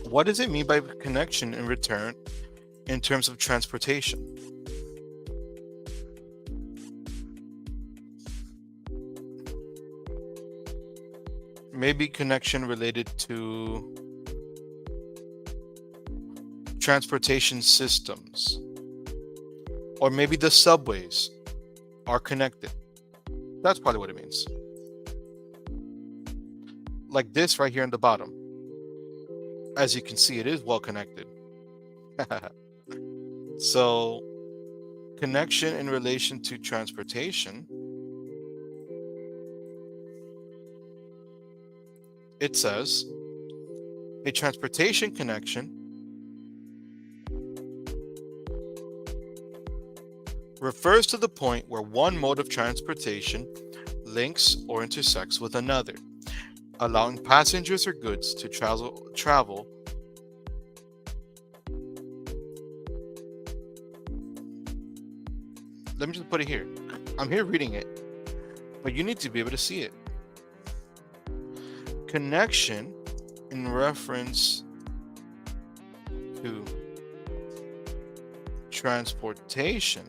What does it mean by connection in return in terms of transportation? Maybe connection related to transportation systems, or maybe the subways are connected. That's probably what it means. Like this right here in the bottom. As you can see, it is well connected. So, connection in relation to transportation. It says, a transportation connection refers to the point where one mode of transportation links or intersects with another, allowing passengers or goods to travel. Let me just put it here. I'm here reading it, but you need to be able to see it. Connection in reference to transportation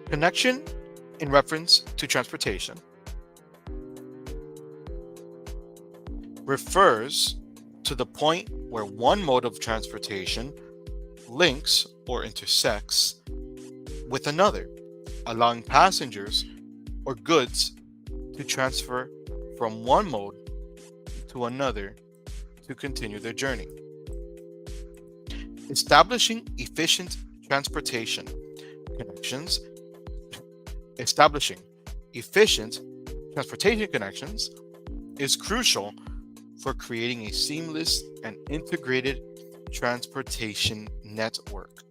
Connection in reference to transportation refers to the point where one mode of transportation links or intersects with another, allowing passengers or goods to transfer from one mode to another to continue their journey. Establishing efficient transportation connections. Establishing efficient transportation connections is crucial for creating a seamless and integrated transportation network.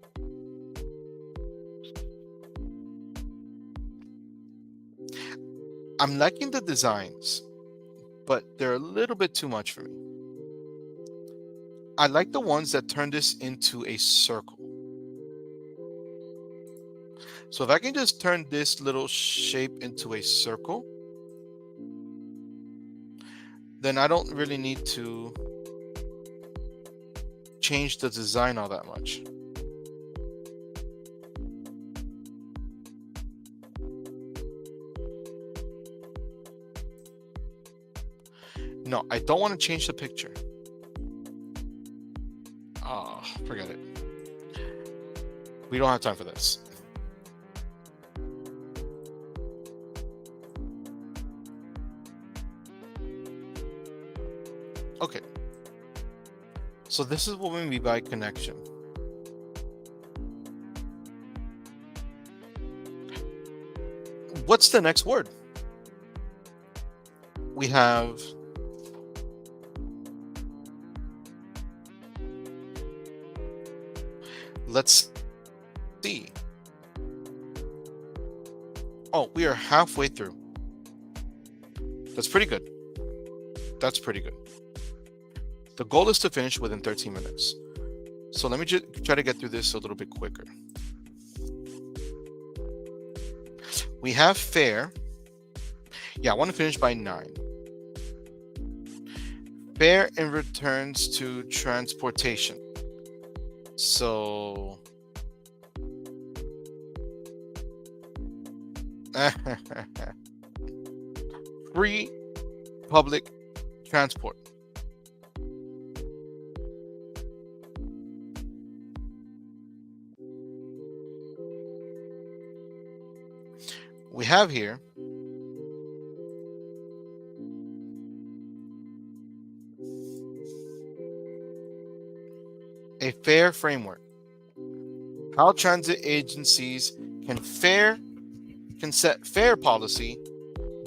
I'm liking the designs, but they're a little bit too much for me. I like the ones that turn this into a circle. So if I can just turn this little shape into a circle, then I don't really need to change the design all that much. No, I don't want to change the picture. Oh, forget it. We don't have time for this. Okay. So this is what we mean by connection. What's the next word? We have let's see. Oh, we are halfway through. That's pretty good. That's pretty good. The goal is to finish within 13 minutes. So let me just try to get through this a little bit quicker. We have fare. Yeah, I want to finish by 9. Fare and returns to transportation. So free public transport. We have here a fare framework. How transit agencies can set fare policy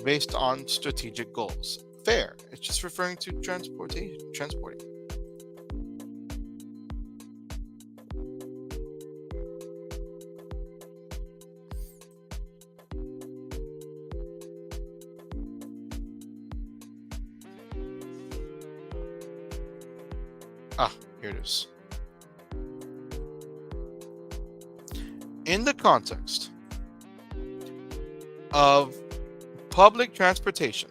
based on strategic goals. Fare, it's just referring to transporting. Here it is. In the context of public transportation,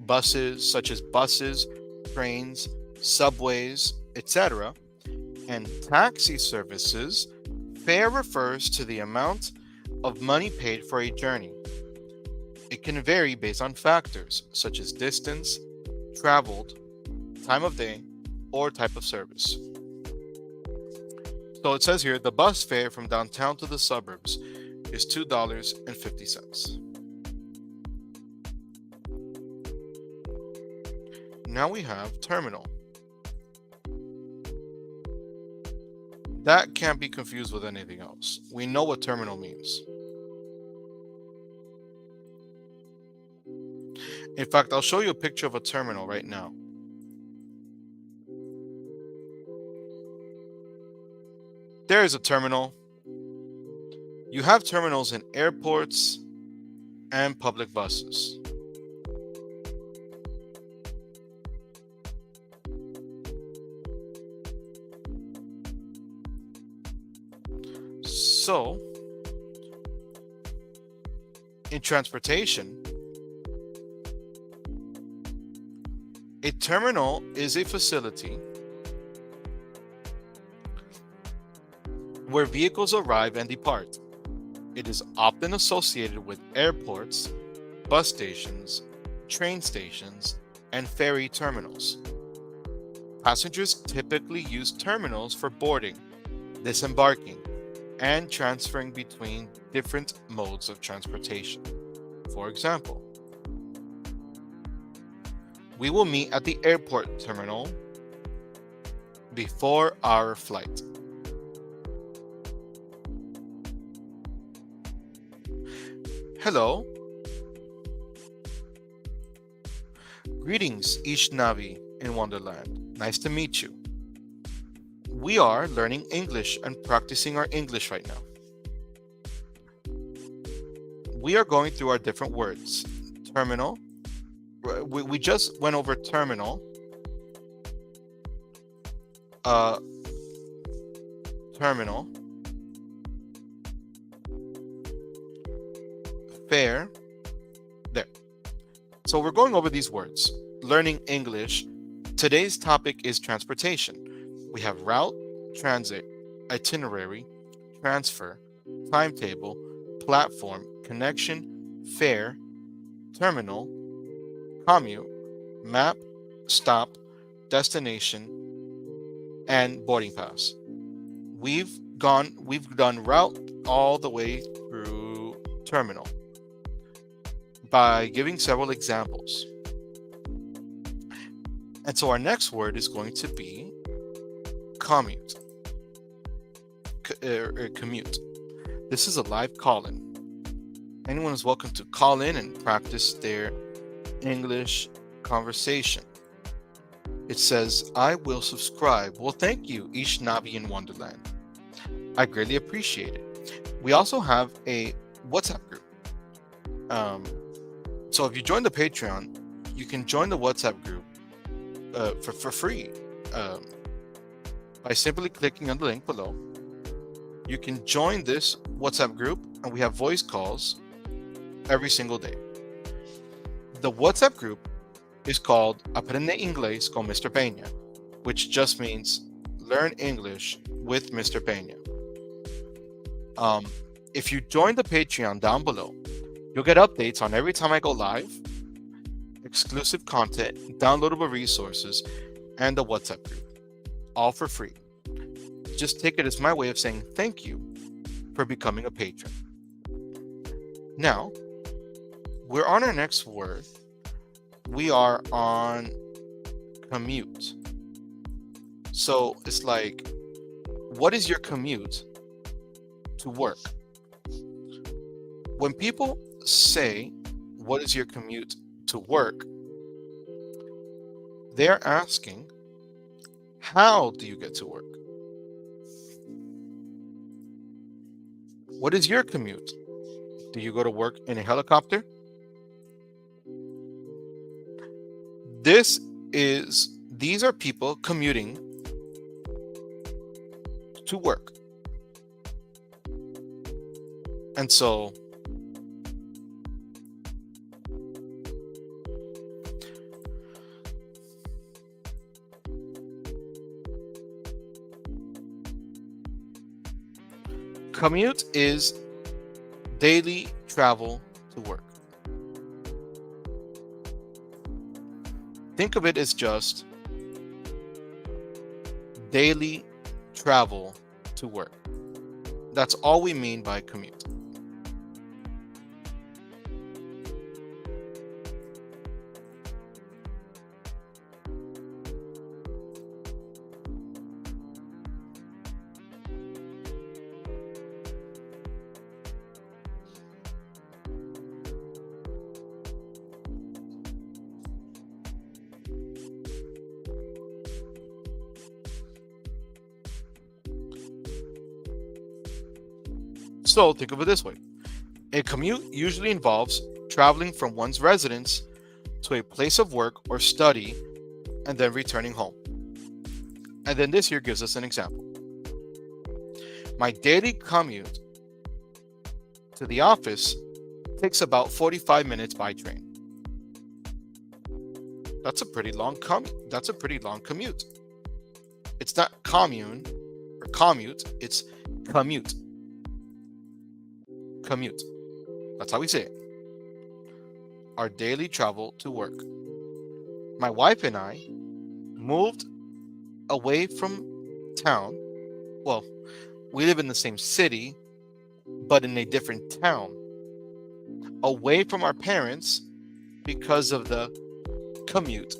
buses such as buses, trains, subways, etc., and taxi services, fare refers to the amount of money paid for a journey. It can vary based on factors such as distance, traveled, time of day, or type of service. So it says here, the bus fare from downtown to the suburbs is $2.50. Now we have terminal. That can't be confused with anything else. We know what terminal means. In fact, I'll show you a picture of a terminal right now. There is a terminal. You have terminals in airports and public buses. So, in transportation, a terminal is a facility where vehicles arrive and depart. It is often associated with airports, bus stations, train stations, and ferry terminals. Passengers typically use terminals for boarding, disembarking, and transferring between different modes of transportation. For example, we will meet at the airport terminal before our flight. Hello. Greetings, Ishnavi in Wonderland. Nice to meet you. We are learning English and practicing our English right now. We are going through our different words. Terminal. We just went over terminal. Terminal. Fare. There. So we're going over these words. Learning English. Today's topic is transportation. We have route, transit, itinerary, transfer, timetable, platform, connection, fare, terminal, commute, map, stop, destination, and boarding pass. We've done route all the way through terminal by giving several examples. And so our next word is going to be commute. Commute. This is a live call-in. Anyone is welcome to call in and practice their English conversation. It says, I will subscribe. Well, thank you, Ishnavi in Wonderland. I greatly appreciate it. We also have a WhatsApp group. So if you join the Patreon, you can join the WhatsApp group for free by simply clicking on the link below. You can join this WhatsApp group, and we have voice calls every single day. The WhatsApp group is called Aprende Inglés con Mr. Peña, which just means learn English with Mr. Peña. If you join the Patreon down below, you'll get updates on every time I go live, exclusive content, downloadable resources, and the WhatsApp group, all for free. Just take it as my way of saying thank you for becoming a patron. Now, we're on our next word. We are on commute. So it's like, what is your commute to work? When people say, what is your commute to work? They're asking, how do you get to work? What is your commute? Do you go to work in a helicopter? These are people commuting to work. And so commute is daily travel to work. Think of it as just daily travel to work. That's all we mean by commute. So think of it this way. A commute usually involves traveling from one's residence to a place of work or study and then returning home. And then this here gives us an example. My daily commute to the office takes about 45 minutes by train. That's a pretty long commute. It's not commune or commute, it's commute. Commute. That's how we say it. Our daily travel to work. My wife and I moved away from town. Well, we live in the same city, but in a different town, away from our parents because of the commute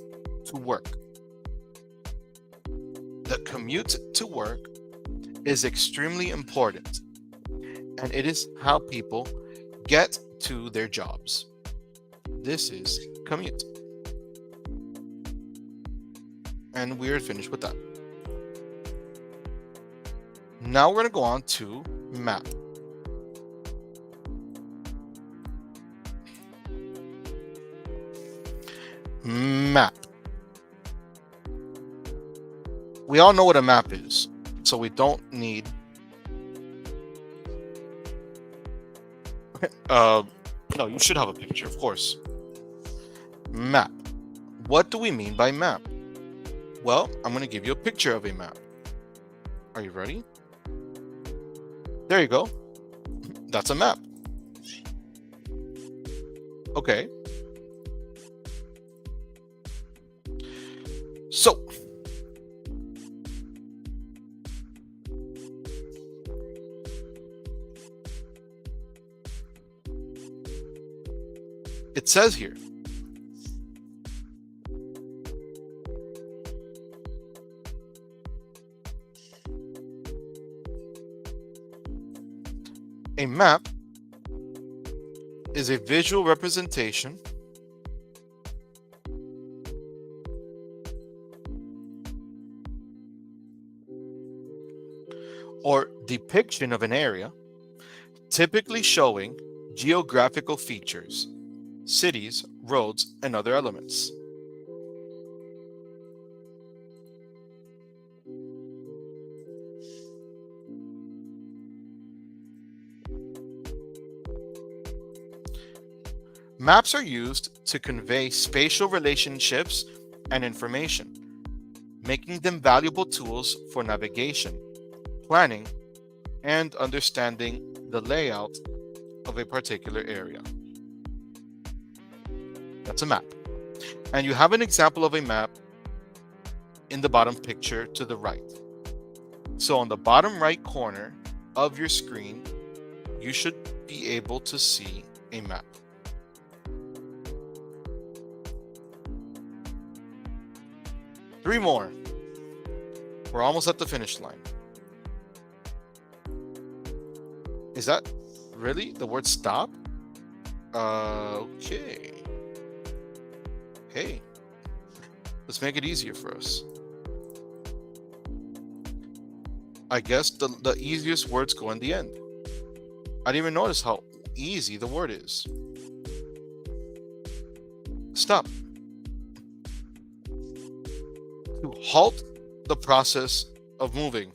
to work. The commute to work is extremely important, and it is how people get to their jobs. This is commute. And we're finished with that. Now we're going to go on to map. Map. We all know what a map is, so we don't need no, you should have a picture, of course. Map. What do we mean by map? Well, I'm going to give you a picture of a map. Are you ready? There you go. That's a map. Okay. So, it says here, a map is a visual representation or depiction of an area, typically showing geographical features, cities, roads, and other elements. Maps are used to convey spatial relationships and information, making them valuable tools for navigation, planning, and understanding the layout of a particular area. That's a map. And you have an example of a map in the bottom picture to the right. So on the bottom right corner of your screen, you should be able to see a map. Three more. We're almost at the finish line. Is that really the word stop? Okay. Hey, let's make it easier for us. I guess the easiest words go in the end. I didn't even notice how easy the word is. Stop. To halt the process of moving.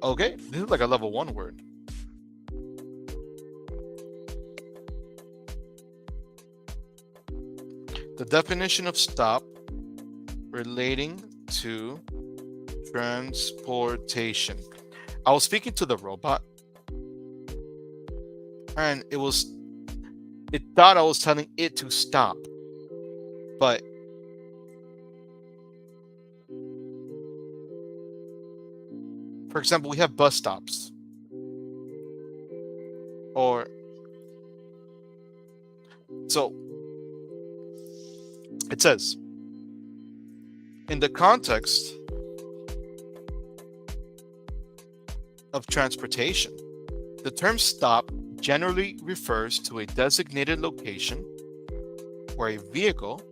Okay, this is like a level 1 word. The definition of stop relating to transportation. I was speaking to the robot and it thought I was telling it to stop, but for example, we have bus stops, or so it says, in the context of transportation, the term stop generally refers to a designated location where a vehicle,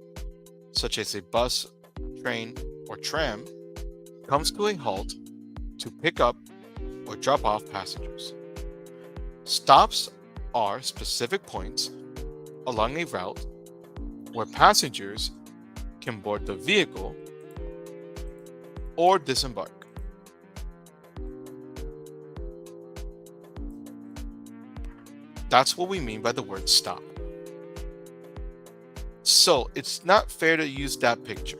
such as a bus, train, or tram, comes to a halt to pick up or drop off passengers. Stops are specific points along a route where passengers can board the vehicle or disembark. That's what we mean by the word stop. So it's not fair to use that picture.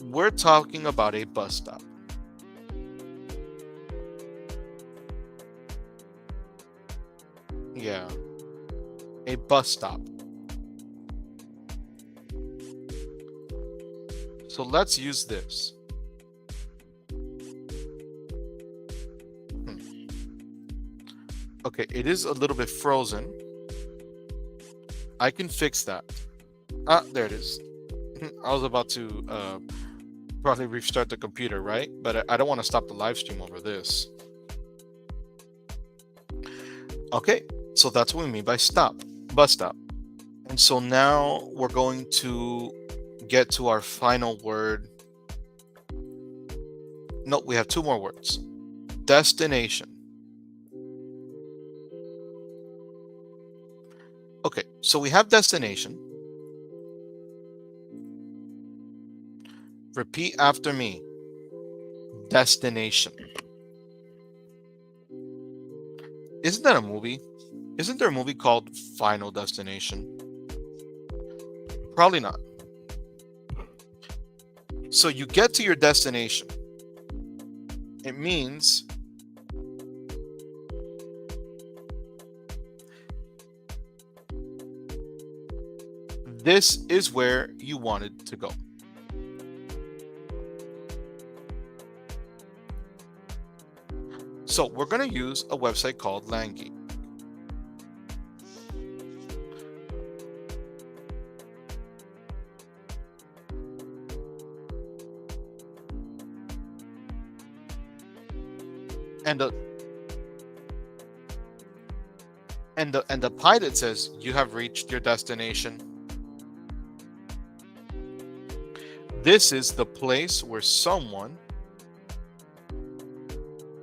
We're talking about a bus stop. Yeah, a bus stop. So let's use this. Okay, it is a little bit frozen. I can fix that. Ah, there it is. I was about to probably restart the computer, right? But I don't want to stop the live stream over this. Okay, so that's what we mean by stop, bus stop. And so now we're going to get to our final word. No, we have two more words. Destination. Okay, so we have destination. Repeat after me. Destination. Isn't that a movie? Isn't there a movie called Final Destination? Probably not. So you get to your destination. It means this is where you wanted to go. So we're going to use a website called Langy. And the pilot says you have reached your destination. This is the place where someone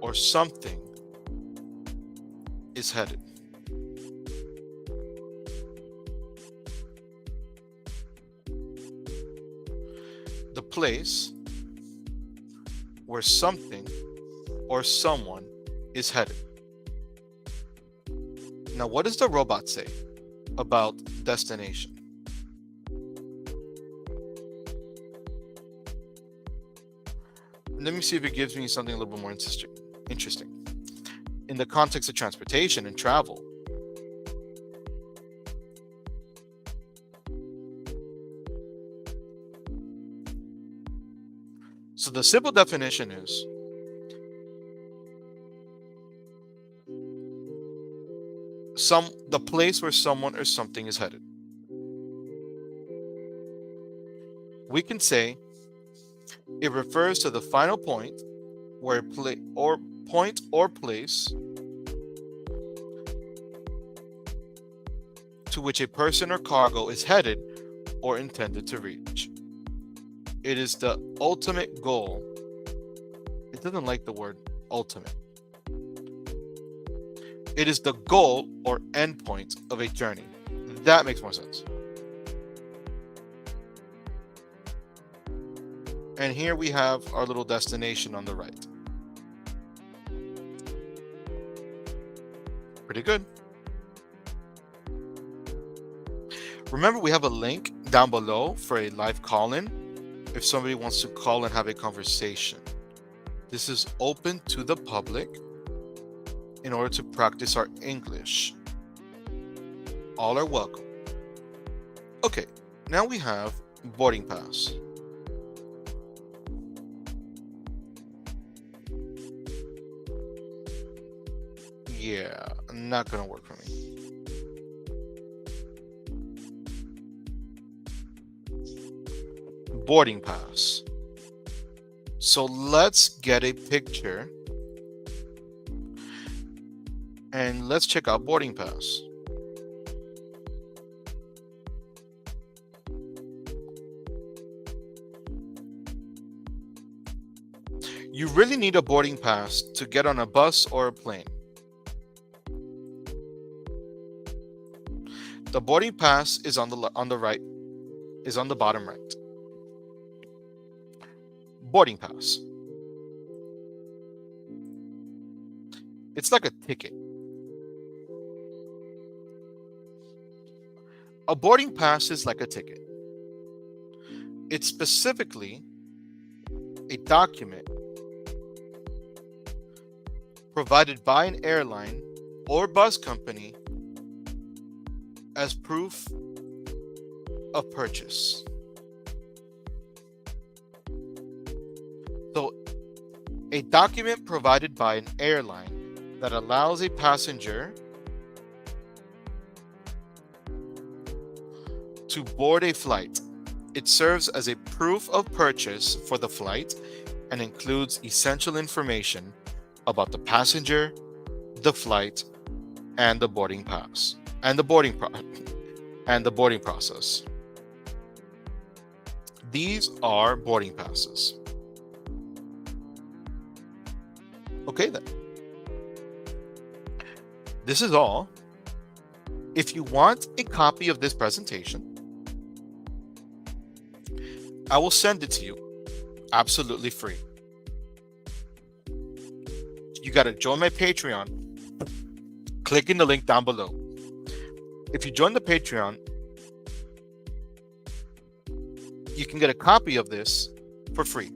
or something is headed. The place where something or someone is headed. Now, what does the robot say about destination? Let me see if it gives me something a little bit more interesting. In the context of transportation and travel, so the simple definition is the place where someone or something is headed. We can say it refers to the final point where point or place to which a person or cargo is headed or intended to reach. It is the ultimate goal. It doesn't like the word ultimate. It is the goal or endpoint of a journey. That makes more sense. And here we have our little destination on the right. Pretty good. Remember, we have a link down below for a live call-in if somebody wants to call and have a conversation. This is open to the public in order to practice our English. All are welcome. Okay, now we have boarding pass. Yeah, not gonna work for me. Boarding pass. So let's get a picture and let's check out boarding pass. You really need a boarding pass to get on a bus or a plane. The boarding pass is on the right, is on the bottom right. Boarding pass. It's like a ticket. A boarding pass is like a ticket. It's specifically a document provided by an airline or bus company as proof of purchase. So, a document provided by an airline that allows a passenger to board a flight. It serves as a proof of purchase for the flight and includes essential information about the passenger, the flight, and the boarding pass, and the boarding process. These are boarding passes. Okay then. This is all. If you want a copy of this presentation, I will send it to you absolutely free. You got to join my Patreon, clicking the link down below. If you join the Patreon, you can get a copy of this for free.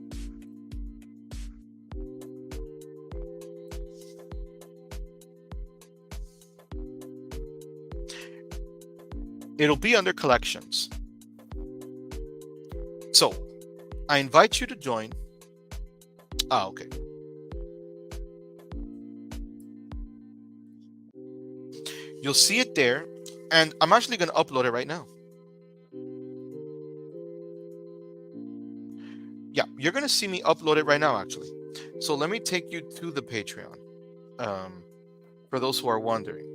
It'll be under collections. So, I invite you to join. Okay. You'll see it there, and I'm actually going to upload it right now. Yeah, you're going to see me upload it right now, actually. So let me take you to the Patreon, for those who are wondering.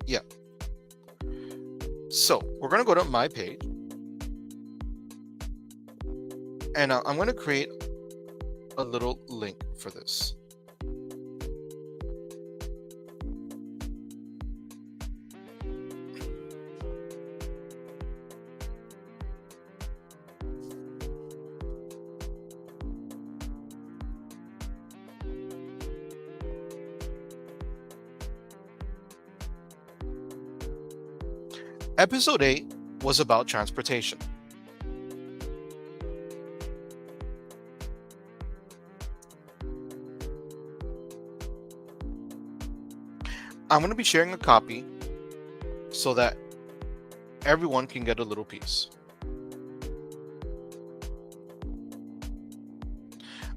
Yeah. So we're going to go to my page, and I'm going to create a little link for this. Episode 8 was about transportation. I'm going to be sharing a copy so that everyone can get a little piece.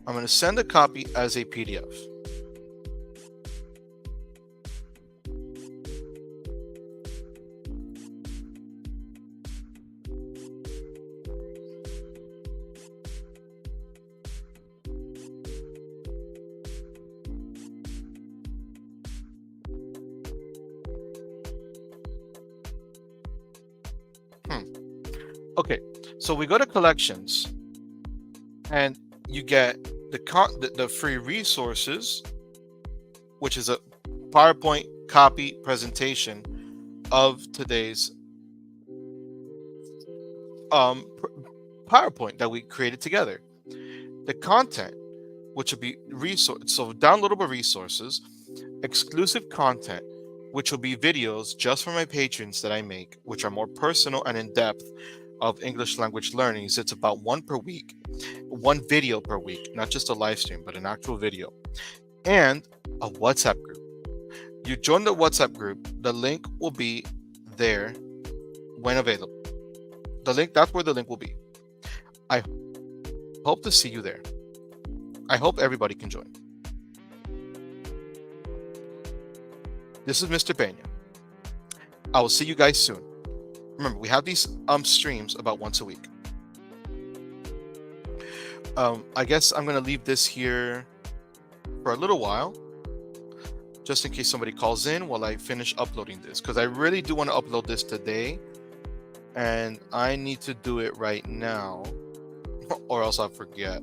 I'm going to send a copy as a PDF. Okay, so we go to collections, and you get the free resources, which is a PowerPoint copy presentation of today's PowerPoint that we created together. The content, which will be downloadable resources, exclusive content, which will be videos just for my patrons that I make, which are more personal and in-depth of English language learning. It's about one video per week, not just a live stream, but an actual video, and a WhatsApp group. You join the WhatsApp group, the link will be there when available. That's where the link will be. I hope to see you there. I hope everybody can join. This is Mr. Pena. I will see you guys soon. Remember, we have these streams about once a week. I guess I'm going to leave this here for a little while, just in case somebody calls in while I finish uploading this, because I really do want to upload this today, and I need to do it right now, or else I'll forget.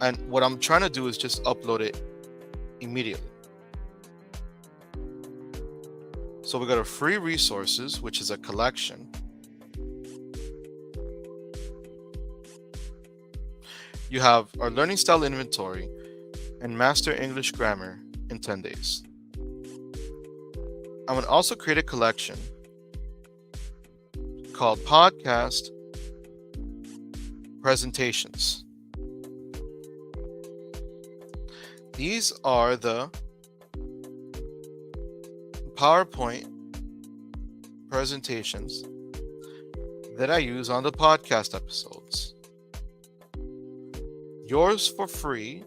And what I'm trying to do is just upload it immediately. So we go to free resources, which is a collection. You have our learning style inventory and master English grammar in 10 days. I'm going to also create a collection called podcast presentations. These are the PowerPoint presentations that I use on the podcast episodes. Yours for free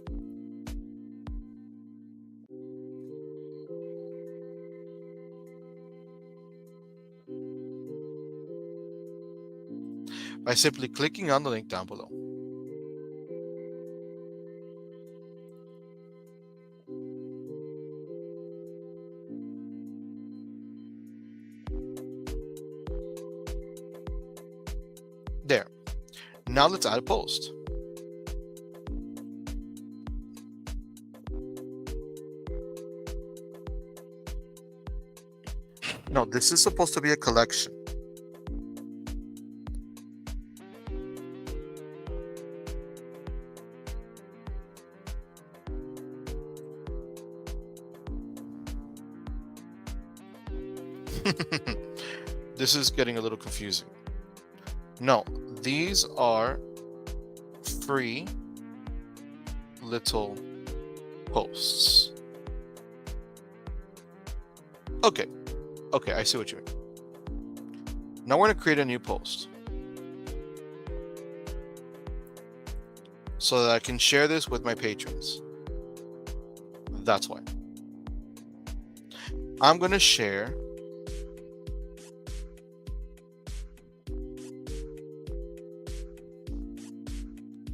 by simply clicking on the link down below. There. Now let's add a post. No, this is supposed to be a collection. This is getting a little confusing. No, these are free little posts. Okay, I see what you mean. Now we're going to create a new post so that I can share this with my patrons. That's why. I'm going to share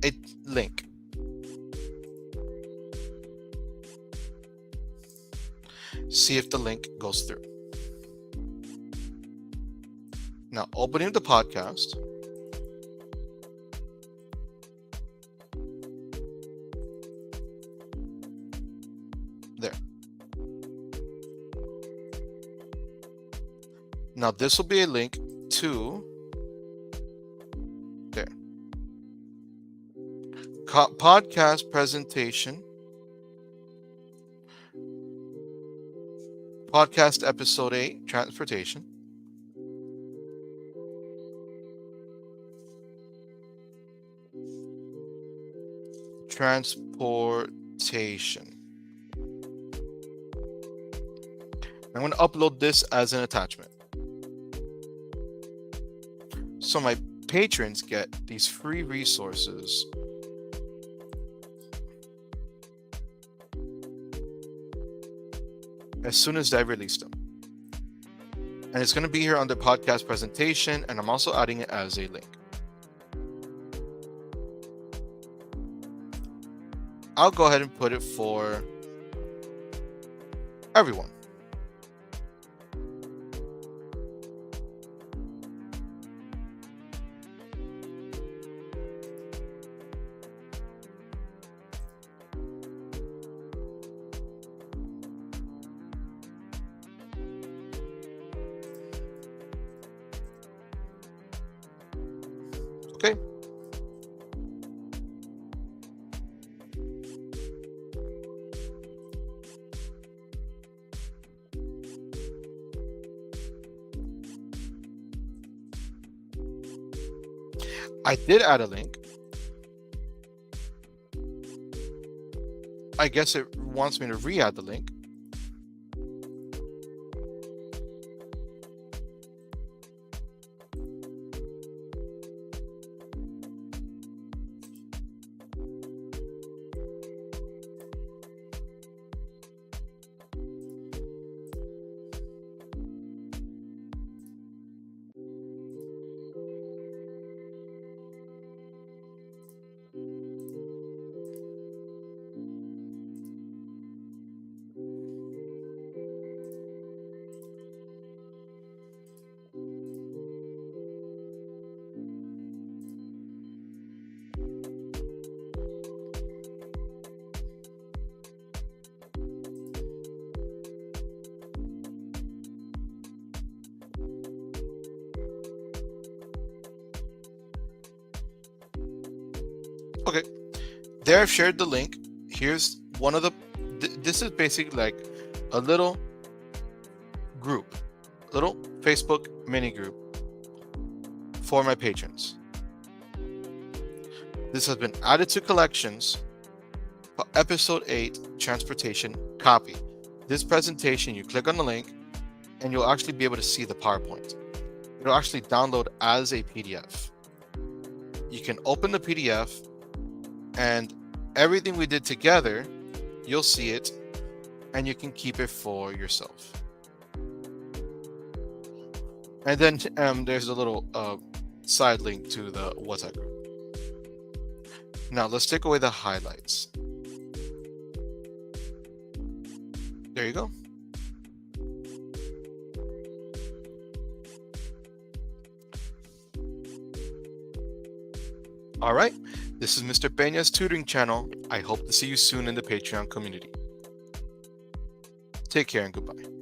a link. See if the link goes through. Now, opening the podcast. There. Now, this will be a link to there. Podcast presentation. Podcast episode 8, transportation. Transportation. I'm going to upload this as an attachment. So my patrons get these free resources as soon as I release them. And it's going to be here on the podcast presentation, and I'm also adding it as a link. I'll go ahead and put it for everyone. Okay. I did add a link. I guess it wants me to re-add the link. Okay, there I've shared the link. Here's one of the, this is basically like a little group, little Facebook mini group for my patrons. This has been added to collections, episode 8, transportation copy. This presentation, you click on the link and you'll actually be able to see the PowerPoint. it'll actually download as a PDF. You can open the PDF and everything we did together, you'll see it and you can keep it for yourself. And then there's a little side link to the WhatsApp group. Now let's take away the highlights. There you go. All right, this is Mr. Peña's tutoring channel. I hope to see you soon in the Patreon community. Take care and goodbye.